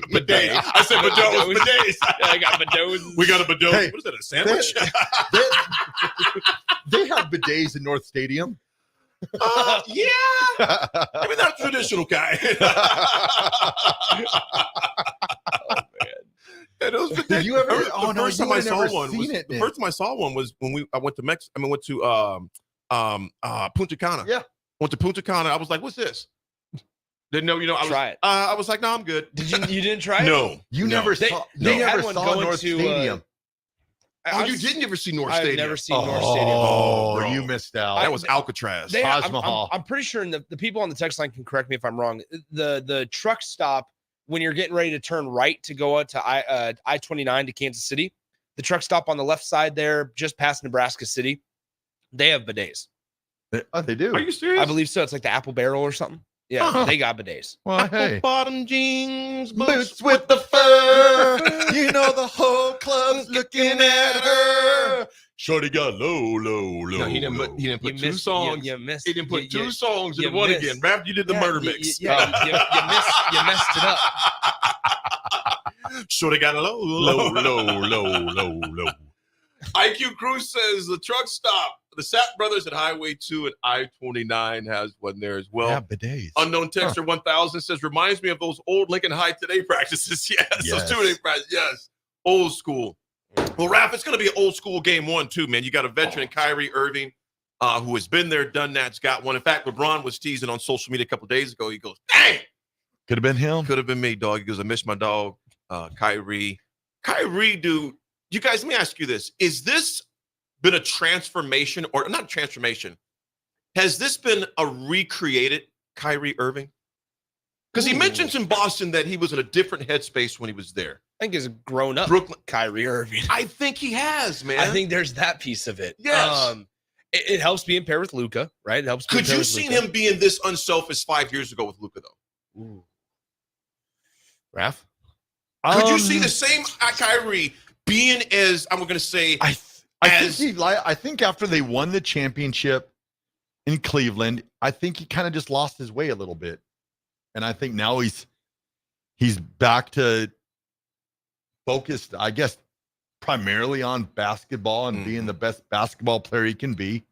Bidet. I said bidots. Bidets. Yeah, I got bidots. We got a bidot. Hey, what is that, a sandwich? They have bidets in North Stadium. Yeah. I mean, that's traditional guy. Did you ever? The first time I saw one was when I went to Mexico. I mean, went to Punta Cana. Yeah. Went to Punta Cana. I was like, "What's this?" Didn't know. Try it. I was like, "No, I'm good." You didn't try it? No. You never saw. They never had one saw going North to, Stadium. You didn't ever see North Stadium? I've never seen North Stadium. Oh, bro. you missed out. That was Alcatraz. Taj Mahal. I'm pretty sure, and the people on the text line can correct me if I'm wrong. The truck stop when you're getting ready to turn right to go out to I-29 to Kansas City, the truck stop on the left side there, just past Nebraska City, they have bidets. Oh, they do. Are you serious? I believe so. It's like the Apple Barrel or something. Yeah, they got bidets. Well, hey. Bottom jeans, Boots with the fur. You know the whole club's looking at her. Shorty got low. No, he didn't put two songs. You missed. He didn't put two songs you in one missed. again. Raff, you did the murder mix. You messed it up. Shorty got low. IQ Cruz says the truck stop the Sapp brothers at Highway 2 and I-29 has one there as well. Yeah, bidets. Unknown Texter 1000 says, reminds me of those old Lincoln High Today practices. Yes, those two-day practices. Yes, old school. Well, Raff, it's going to be an old school game one, too, man. You got a veteran, Kyrie Irving, who has been there, done that, has got one. In fact, LeBron was teasing on social media a couple days ago. He goes, dang! Could have been him. Could have been me, dog. He goes, I miss my dog, Kyrie. Kyrie, dude, you guys, let me ask you this. Is this been a transformation, or not a transformation? Has this been a recreated Kyrie Irving? Because he mentions in Boston that he was in a different headspace when he was there. I think he's grown up. Brooklyn, Kyrie Irving. I think he has, man. I think there's that piece of it. Yes. It helps being paired with Luka, right? It helps. Could you see him being this unselfish 5 years ago with Luka, though? Ooh. Raff? Could you see the same Kyrie being as, I'm going to say, I think after they won the championship in Cleveland, I think he kind of just lost his way a little bit. And I think now he's back to focused, I guess, primarily on basketball and being the best basketball player he can be.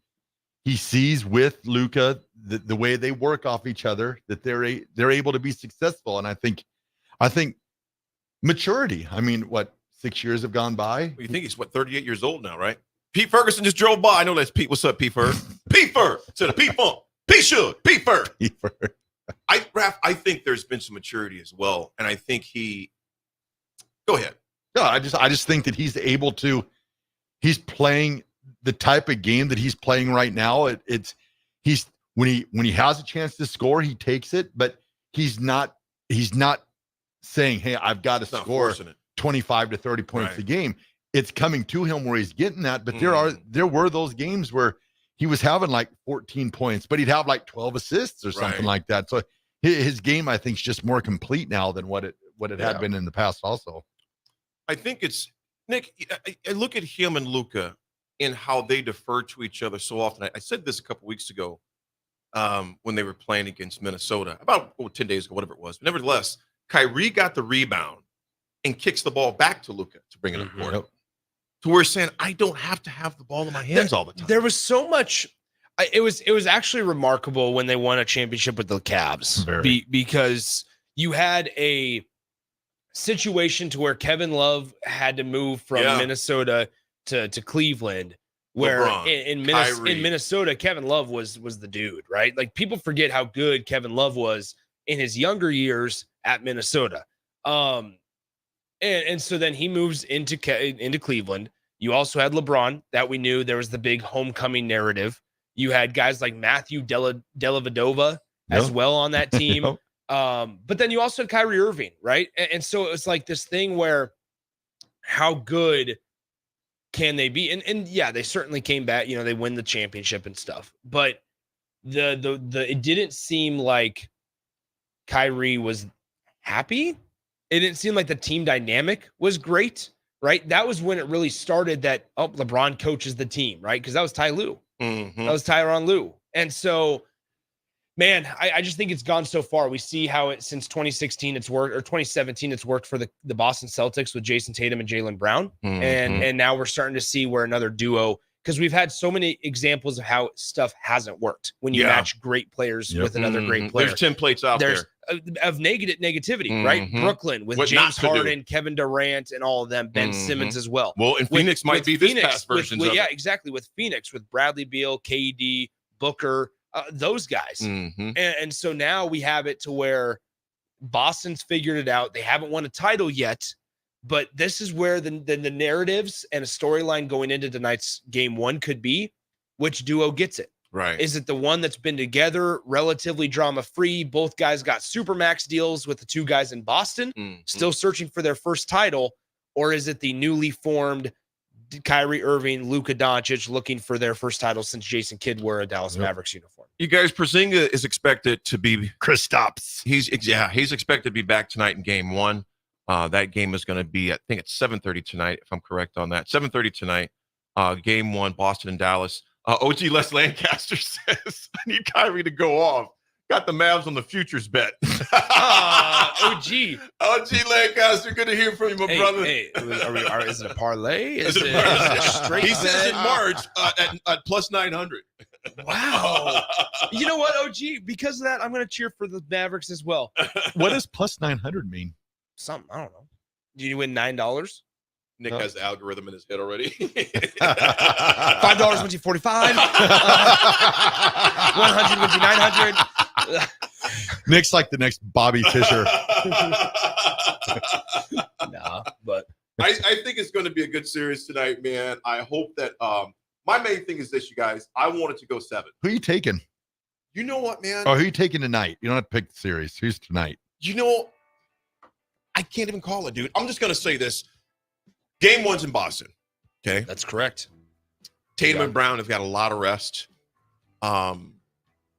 He sees with Luka the way they work off each other that they're able to be successful. And I think maturity. I mean, what, 6 years have gone by? Well, you think he's 38 years old now, right? Pete Ferguson just drove by. I know that's Pete. What's up, Pete Fer? Pete Fer. To the Pete Funk. Pete Shook. Pete Fer. Pete Fer. Raff, I think there's been some maturity as well. And I think go ahead. No, I just think that he's he's playing the type of game that he's playing right now. He's when he has a chance to score, he takes it, but he's not saying, hey, I've got to score 25 to 30 points a game. It's coming to him where he's getting that. But there were those games where he was having like 14 points, but he'd have like 12 assists or something like that. So his game, I think, is just more complete now than what it had been in the past also. I think it's, Nick, I look at him and Luka and how they defer to each other so often. I said this a couple weeks ago when they were playing against Minnesota, about 10 days ago, whatever it was. But nevertheless, Kyrie got the rebound and kicks the ball back to Luka to bring it up court. To where saying, I don't have to have the ball in my hands all the time. There was so much. It was actually remarkable when they won a championship with the Cavs because you had a situation to where Kevin Love had to move from Minnesota to Cleveland, where LeBron, in Minnesota, Kevin Love was the dude, right? Like, people forget how good Kevin Love was in his younger years at Minnesota. And so then he moves into Cleveland. You also had LeBron, that we knew there was the big homecoming narrative. You had guys like Matthew Dellavedova as well on that team. But then you also had Kyrie Irving, right? And so it was like this thing where how good can they be? And yeah, they certainly came back, they win the championship and stuff. But it didn't seem like Kyrie was happy. It didn't seem like the team dynamic was great, right? That was when it really started that, LeBron coaches the team, right? Because that was Ty Lue. That was Tyronn Lue. And so, man, I just think it's gone so far. We see how it, since 2016, it's worked, or 2017, it's worked for the Boston Celtics with Jason Tatum and Jaylen Brown. And now we're starting to see where another duo, because we've had so many examples of how stuff hasn't worked when you match great players with another great player. There's templates out there. Of negativity, right? Brooklyn with James Harden, Kevin Durant, and all of them, Ben Simmons as well. Well, and Phoenix might be this past versions of it. Exactly. With Phoenix, with Bradley Beal, KD, Booker, those guys. And so now we have it to where Boston's figured it out. They haven't won a title yet, but this is where the narratives and a storyline going into tonight's game one could be. Which duo gets it? Right. Is it the one that's been together, relatively drama-free? Both guys got supermax deals with the two guys in Boston, still searching for their first title? Or is it the newly formed Kyrie Irving, Luka Doncic looking for their first title since Jason Kidd wore a Dallas Mavericks uniform? You guys, Porzingis is expected to be Kristaps. He's expected to be back tonight in game one. That game is going to be, I think it's 7:30 tonight, if I'm correct on that. 7:30 tonight, game one, Boston and Dallas. OG Les Lancaster says, I need Kyrie to go off. Got the Mavs on the futures bet. OG. OG Lancaster, good to hear from you, my brother. Hey, is it a parlay? Is it a straight He says in bet? March at plus 900. Wow. You know what, OG? Because of that, I'm going to cheer for the Mavericks as well. What does plus 900 mean? Something. I don't know. Did you win $9? Nick has the algorithm in his head already. $5 wins you 45. 100 wins you 900. Nick's like the next Bobby Fischer. Nah, but I think it's going to be a good series tonight, man. I hope that my main thing is this, you guys. I want it to go 7. Who are you taking? You know what, man? Oh, who are you taking tonight? You don't have to pick the series. Who's tonight? You know, I can't even call it, dude. I'm just going to say this. Game 1's in Boston. Okay. That's correct. Tatum and Brown have got a lot of rest. I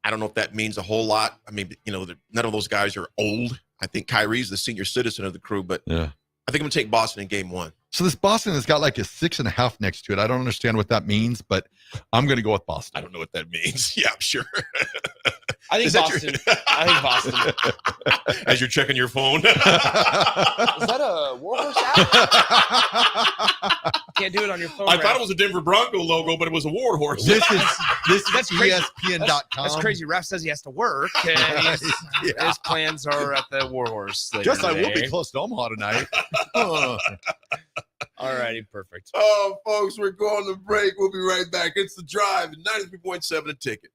don't know if that means a whole lot. I mean, none of those guys are old. I think Kyrie's the senior citizen of the crew, but yeah. I think I'm going to take Boston in Game 1. So this Boston has got like a 6.5 next to it. I don't understand what that means, but I'm going to go with Boston. I don't know what that means. Yeah, I'm sure. I think Boston. I think Boston. As you're checking your phone. Is that a Warhorse app? Can't do it on your phone. I thought it was a Denver Bronco logo, but it was a Warhorse. This is That's crazy. ESPN.com. That's crazy. Raff says he has to work, and his plans are at the Warhorse. Guess I will be close to Omaha tonight. All righty, perfect. Oh, folks, we're going to break. We'll be right back. It's The Drive at 93.7 The Ticket.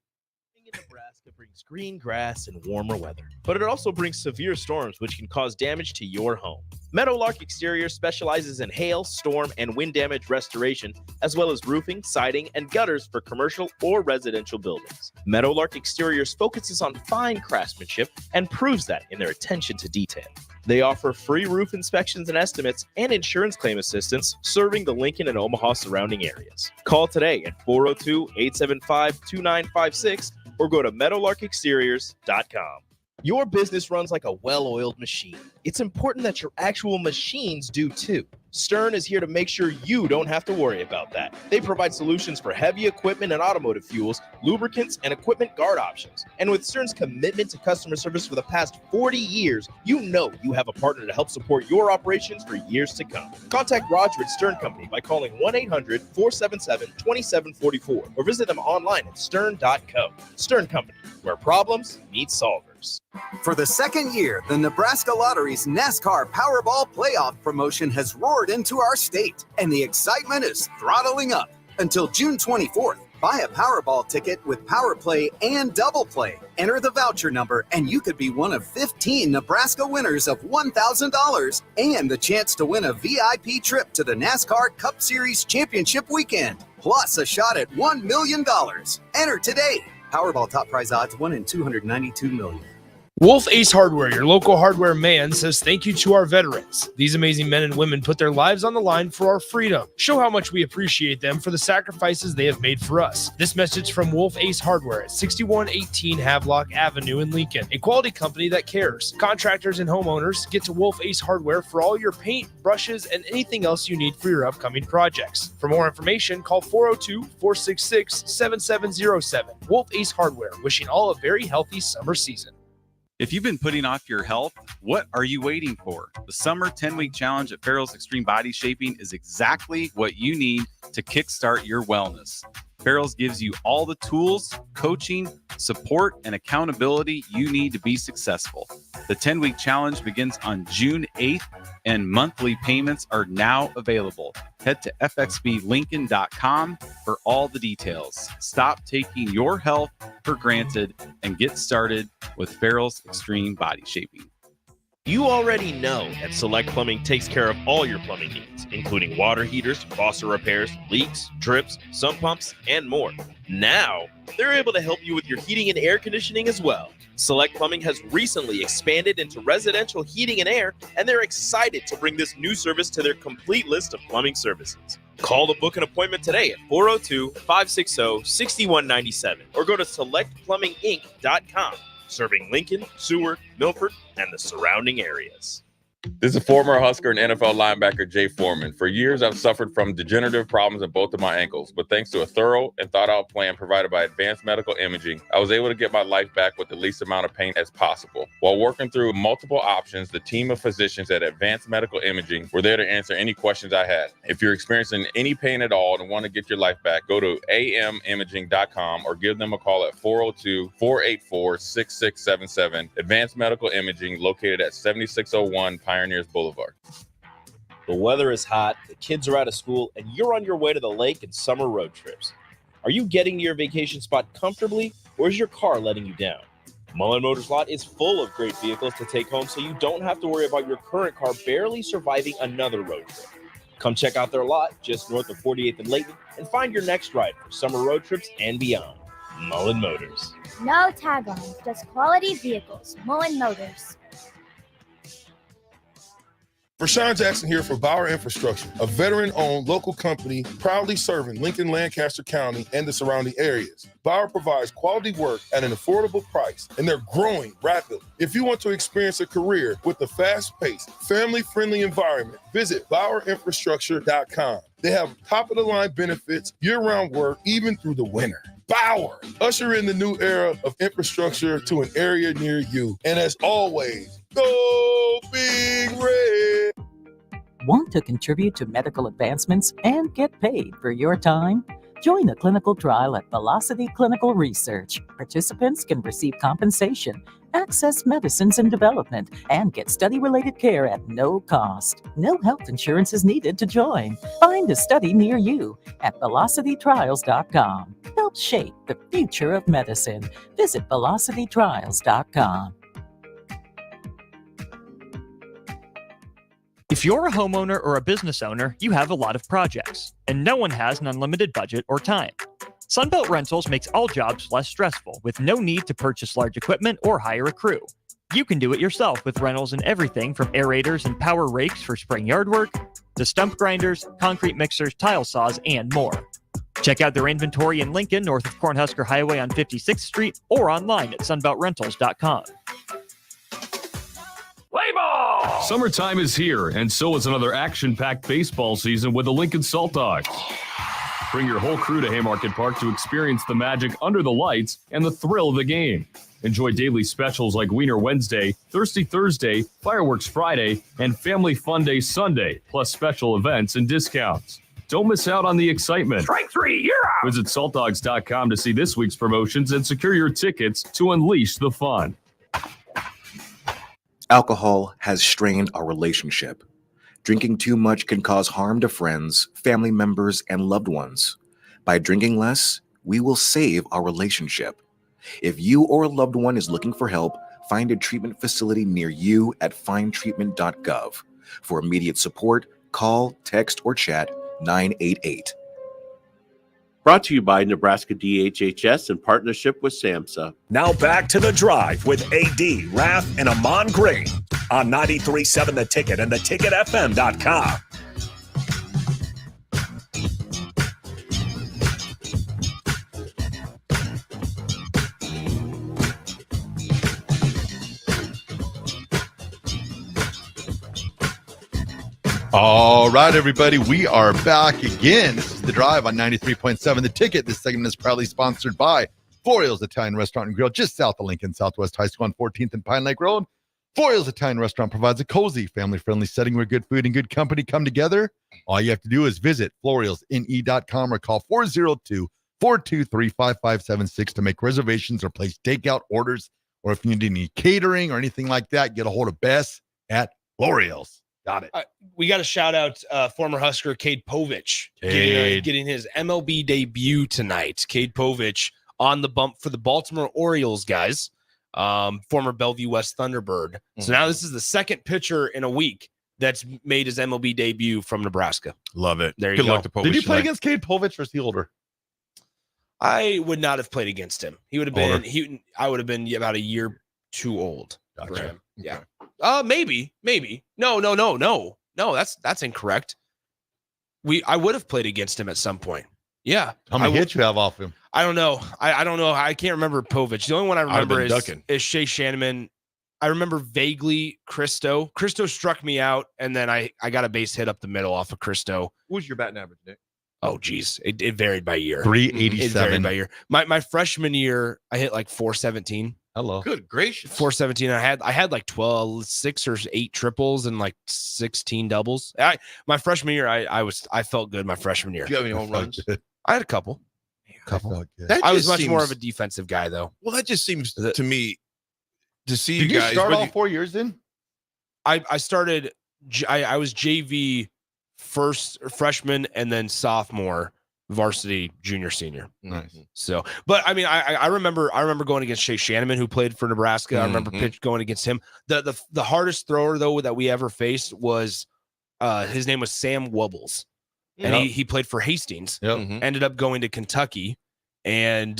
Nebraska brings green grass and warmer weather, but it also brings severe storms which can cause damage to your home. Meadowlark Exterior specializes in hail, storm, and wind damage restoration, as well as roofing, siding, and gutters for commercial or residential buildings. Meadowlark Exteriors focuses on fine craftsmanship and proves that in their attention to detail. They offer free roof inspections and estimates and insurance claim assistance, serving the Lincoln and Omaha surrounding areas. Call today at 402-875-2956 or go to meadowlarkexteriors.com. Your business runs like a well-oiled machine. It's important that your actual machines do too. Stern is here to make sure you don't have to worry about that. They provide solutions for heavy equipment and automotive fuels, lubricants, and equipment guard options. And with Stern's commitment to customer service for the past 40 years, you know you have a partner to help support your operations for years to come. Contact Roger at Stern Company by calling 1-800-477-2744 or visit them online at stern.co. Stern Company, where problems meet solvers. For the second year, the Nebraska Lottery's NASCAR Powerball Playoff promotion has roared into our state, and the excitement is throttling up. Until June 24th, buy a Powerball ticket with Power Play and Double Play. Enter the voucher number, and you could be one of 15 Nebraska winners of $1,000 and the chance to win a VIP trip to the NASCAR Cup Series Championship weekend, plus a shot at $1 million. Enter today. Powerball top prize odds 1 in 292 million. Wolf Ace Hardware, your local hardware man, says thank you to our veterans. These amazing men and women put their lives on the line for our freedom. Show how much we appreciate them for the sacrifices they have made for us. This message from Wolf Ace Hardware at 6118 Havelock Avenue in Lincoln, a quality company that cares. Contractors and homeowners, get to Wolf Ace Hardware for all your paint, brushes, and anything else you need for your upcoming projects. For more information, call 402-466-7707. Wolf Ace Hardware, wishing all a very healthy summer season. If you've been putting off your health, what are you waiting for? The summer 10-week challenge at Farrell's Extreme Body Shaping is exactly what you need to kickstart your wellness. Farrell's gives you all the tools, coaching, support, and accountability you need to be successful. The 10-week challenge begins on June 8th, and monthly payments are now available. Head to fxblincoln.com for all the details. Stop taking your health for granted and get started with Farrell's Extreme Body Shaping. You already know that Select Plumbing takes care of all your plumbing needs, including water heaters, faucet repairs, leaks, drips, sump pumps, and more. Now, they're able to help you with your heating and air conditioning as well. Select Plumbing has recently expanded into residential heating and air, and they're excited to bring this new service to their complete list of plumbing services. Call to book an appointment today at 402-560-6197 or go to selectplumbinginc.com. Serving Lincoln, Seward, Milford, and the surrounding areas. This is former Husker and NFL linebacker Jay Foreman. For years, I've suffered from degenerative problems in both of my ankles, but thanks to a thorough and thought-out plan provided by Advanced Medical Imaging, I was able to get my life back with the least amount of pain as possible. While working through multiple options, the team of physicians at Advanced Medical Imaging were there to answer any questions I had. If you're experiencing any pain at all and want to get your life back, go to amimaging.com or give them a call at 402-484-6677. Advanced Medical Imaging, located at 7601 Pioneers Boulevard. The weather is hot, the kids are out of school, and you're on your way to the lake and summer road trips. Are you getting to your vacation spot comfortably, or is your car letting you down? Mullen Motors Lot is full of great vehicles to take home, so you don't have to worry about your current car barely surviving another road trip. Come check out their lot just north of 48th and Layton and find your next ride for summer road trips and beyond. Mullen Motors. No tag-ons, just quality vehicles. Mullen Motors. Rashawn Jackson here for Bauer Infrastructure, a veteran-owned local company proudly serving Lincoln, Lancaster County, and the surrounding areas. Bauer provides quality work at an affordable price, and they're growing rapidly. If you want to experience a career with a fast-paced, family-friendly environment, visit BauerInfrastructure.com. They have top-of-the-line benefits, year-round work, even through the winter. Bauer, usher in the new era of infrastructure to an area near you. And as always, go Big Red! Want to contribute to medical advancements and get paid for your time? Join a clinical trial at Velocity Clinical Research. Participants can receive compensation, access medicines in development, and get study-related care at no cost. No health insurance is needed to join. Find a study near you at velocitytrials.com. Help shape the future of medicine. Visit velocitytrials.com. If you're a homeowner or a business owner, you have a lot of projects, and no one has an unlimited budget or time. Sunbelt Rentals makes all jobs less stressful with no need to purchase large equipment or hire a crew. You can do it yourself with rentals and everything from aerators and power rakes for spring yard work to stump grinders, concrete mixers, tile saws, and more. Check out their inventory in Lincoln, north of Cornhusker Highway on 56th Street, or online at sunbeltrentals.com. Play ball! Summertime is here, and so is another action-packed baseball season with the Lincoln Salt Dogs. Bring your whole crew to Haymarket Park to experience the magic under the lights and the thrill of the game. Enjoy daily specials like Wiener Wednesday, Thirsty Thursday, Fireworks Friday, and Family Fun Day Sunday, plus special events and discounts. Don't miss out on the excitement. Strike three, you're out! Visit saltdogs.com to see this week's promotions and secure your tickets to unleash the fun. Alcohol has strained our relationship. Drinking too much can cause harm to friends, family members, and loved ones. By drinking less, we will save our relationship. If you or a loved one is looking for help, find a treatment facility near you at findtreatment.gov. For immediate support, call, text, or chat 988. Brought to you by Nebraska DHHS in partnership with SAMHSA. Now back to The Drive with AD, Raff, and Ahman Green on 93.7 The Ticket and theticketfm.com. All right, everybody, we are back again. This is The Drive on 93.7 The Ticket. This segment is proudly sponsored by Florial's Italian Restaurant and Grill, just south of Lincoln, Southwest High School on 14th and Pine Lake Road. Florial's Italian Restaurant provides a cozy, family-friendly setting where good food and good company come together. All you have to do is visit florialsne.com or call 402-423-5576 to make reservations or place takeout orders. Or if you need any catering or anything like that, get a hold of Bess at Florial's. Got it. We got to shout out former Husker Cade Povich getting his MLB debut tonight. Cade Povich on the bump for the Baltimore Orioles, guys. Former Bellevue West Thunderbird. So now this is the second pitcher in a week that's made his MLB debut from Nebraska. Love it. There you go. Did you play against Cade Povich or is he older? I would not have played against him. He would have been. I would have been about a year too old for him. Yeah. Maybe. No. That's incorrect. I would have played against him at some point. Yeah. How many hits you have off him? I don't know. I don't know. I can't remember Povich. The only one I remember is Shea Shanneman I remember vaguely Christo. Christo struck me out, and then I got a base hit up the middle off of Christo. What was your batting average, Nick? Oh, geez. It varied by year. 387. It varied by year. My freshman year, I hit like 417. Hello. Good gracious. 417. I had like 6 or 8 triples and like 16 doubles. My freshman year, I felt good my freshman year. Do you have any home runs? I had a couple. I was much more of a defensive guy, though. Well, that just seems to me to see Did you you guys. start all 4 years in? I started. I was JV freshman and then sophomore, varsity, junior, senior. Nice. So, but I mean, I remember going against Shea Shanneman, who played for Nebraska. I remember going against him. The hardest thrower though that we ever faced was his name was Sam Wubbles, and he played for Hastings. Ended up going to Kentucky, and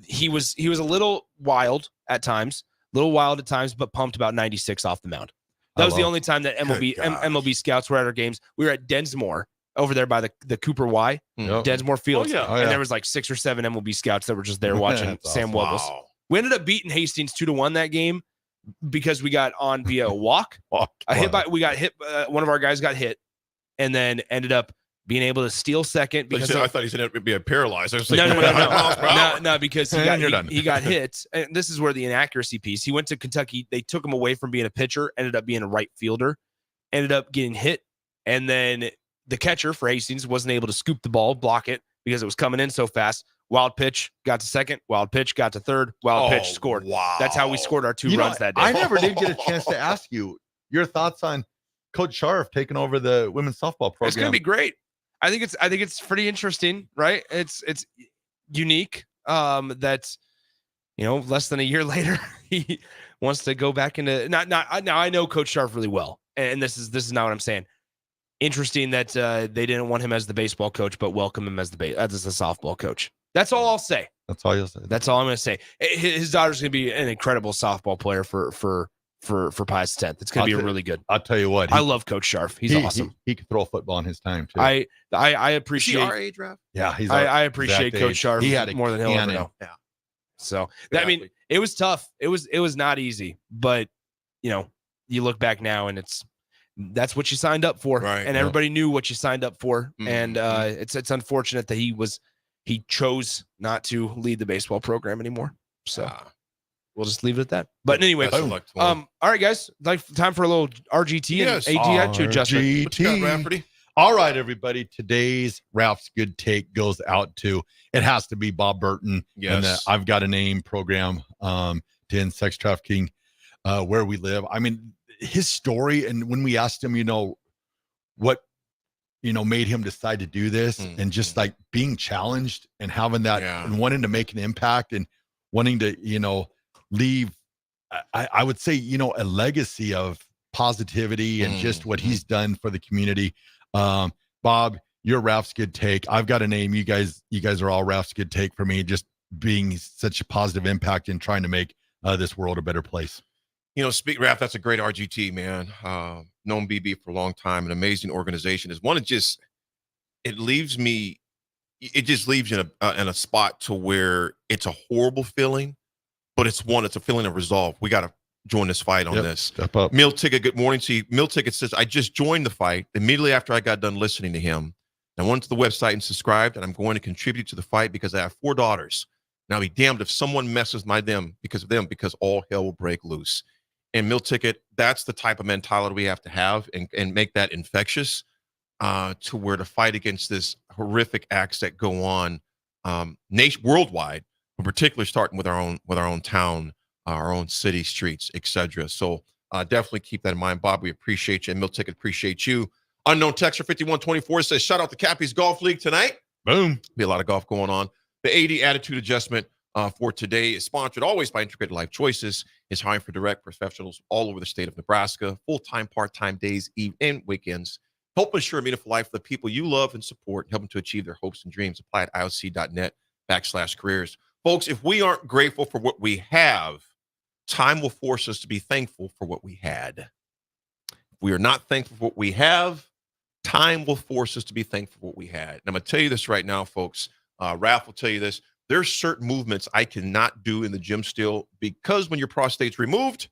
he was a little wild at times, but pumped about 96 off the mound. That was the only time that MLB scouts were at our games. We were at Densmore over there by the Cooper Y, Densmore Field. And there was like 6 or 7 MLB scouts that were just there watching Sam Wubbles. Wow. We ended up beating Hastings 2-1 that game because we got on via a walk. One of our guys got hit, and then ended up being able to steal second because I thought he said it would be paralyzed. I was like, no, because he got hit. And this is where the inaccuracy piece. He went to Kentucky. They took him away from being a pitcher, ended up being a right fielder, ended up getting hit, and then the catcher for Hastings wasn't able to scoop the ball, block it because it was coming in so fast. Wild pitch, got to second. Wild pitch, got to third. Wild pitch, scored. Wow. That's how we scored our 2 runs that day. I never did get a chance to ask you your thoughts on Coach Sharf taking over the women's softball program. It's going to be great. I think it's pretty interesting, right? It's unique that less than a year later he wants to go back into now I know Coach Sharf really well, and this is not what I'm saying. Interesting that they didn't want him as the baseball coach, but welcome him as the softball coach. That's all I'll say. That's all you'll say. That's all I'm going to say. His daughter's going to be an incredible softball player for Pius 10th. It's going to be really good. I'll tell you what. I love Coach Sharf. He's awesome. He can throw a football in his time too. I appreciate. Is he our age, Raff? Yeah, I appreciate Coach Sharf. He had more than he'll ever know. Yeah. So I mean, it was tough. It was not easy, but you look back now and that's what you signed up for, right? And everybody knew what you signed up for, and it's unfortunate that he chose not to lead the baseball program anymore. So. We'll just leave it at that. But anyway, all right, guys. Time for a little RGT and AGI adjustment. What you got, Rafferty? All right, everybody. Today's Raff's Good Take goes out to, it has to be Bob Burton. Yes. And the I've Got a Name program to end sex trafficking where we live. I mean, his story, and when we asked him, what made him decide to do this, and just like being challenged and having that and wanting to make an impact and wanting to, leave, I would say, a legacy of positivity and just what he's done for the community. Bob, you're Raff's Good Take. I've Got a Name. You guys are all Raff's Good Take for me, just being such a positive impact and trying to make this world a better place. Raff, that's a great RGT, man. Known BB for a long time, an amazing organization. It just leaves you in a spot to where it's a horrible feeling, but it's a feeling of resolve. We got to join this fight on this. Step up. Meal Ticket, good morning to you. Meal Ticket says, I just joined the fight immediately after I got done listening to him. I went to the website and subscribed, and I'm going to contribute to the fight because I have 4 daughters. Now be damned if someone messes because all hell will break loose. And Meal Ticket, that's the type of mentality we have to have and make that infectious to where to fight against this horrific acts that go on worldwide, but particularly starting with our own town, our own city, streets, etc. So definitely keep that in mind, Bob. We appreciate you, and Meal Ticket appreciate you. Unknown Texter 5124 says, shout out to Cappy's Golf League tonight. Boom. Be a lot of golf going on. The AD attitude adjustment for today is sponsored always by Integrated Life Choices. Is hiring for direct professionals all over the state of Nebraska, full-time, part-time days, and weekends. Help ensure a meaningful life for the people you love and support, and help them to achieve their hopes and dreams. Apply at IOC.net/careers. Folks, if we aren't grateful for what we have, time will force us to be thankful for what we had. If we are not thankful for what we have, time will force us to be thankful for what we had. And I'm going to tell you this right now, folks. Raff will tell you this. There's certain movements I cannot do in the gym still because when your prostate's removed,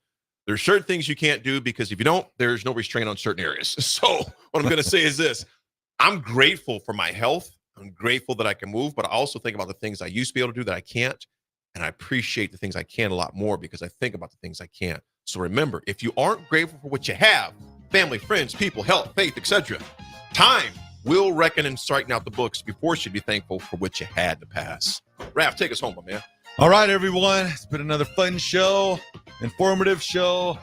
There's certain things you can't do because if you don't, there's no restraint on certain areas. So what I'm going to say is this. I'm grateful for my health. I'm grateful that I can move, but I also think about the things I used to be able to do that I can't. And I appreciate the things I can a lot more because I think about the things I can't. So remember, if you aren't grateful for what you have, family, friends, people, health, faith, etc., time will reckon and straighten out the books before you should be thankful for what you had to pass. Raff, take us home, my man. All right, everyone. It's been another fun show, informative show.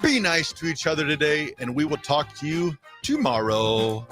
Be nice to each other today, and we will talk to you tomorrow.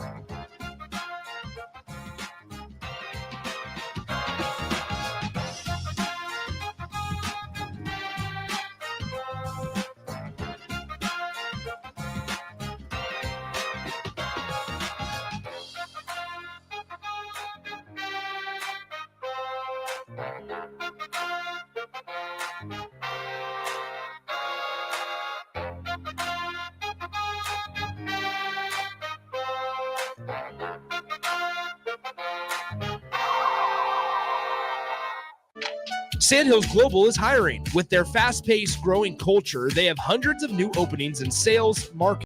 Sandhills Global is hiring. With their fast-paced, growing culture, they have hundreds of new openings in sales, marketing,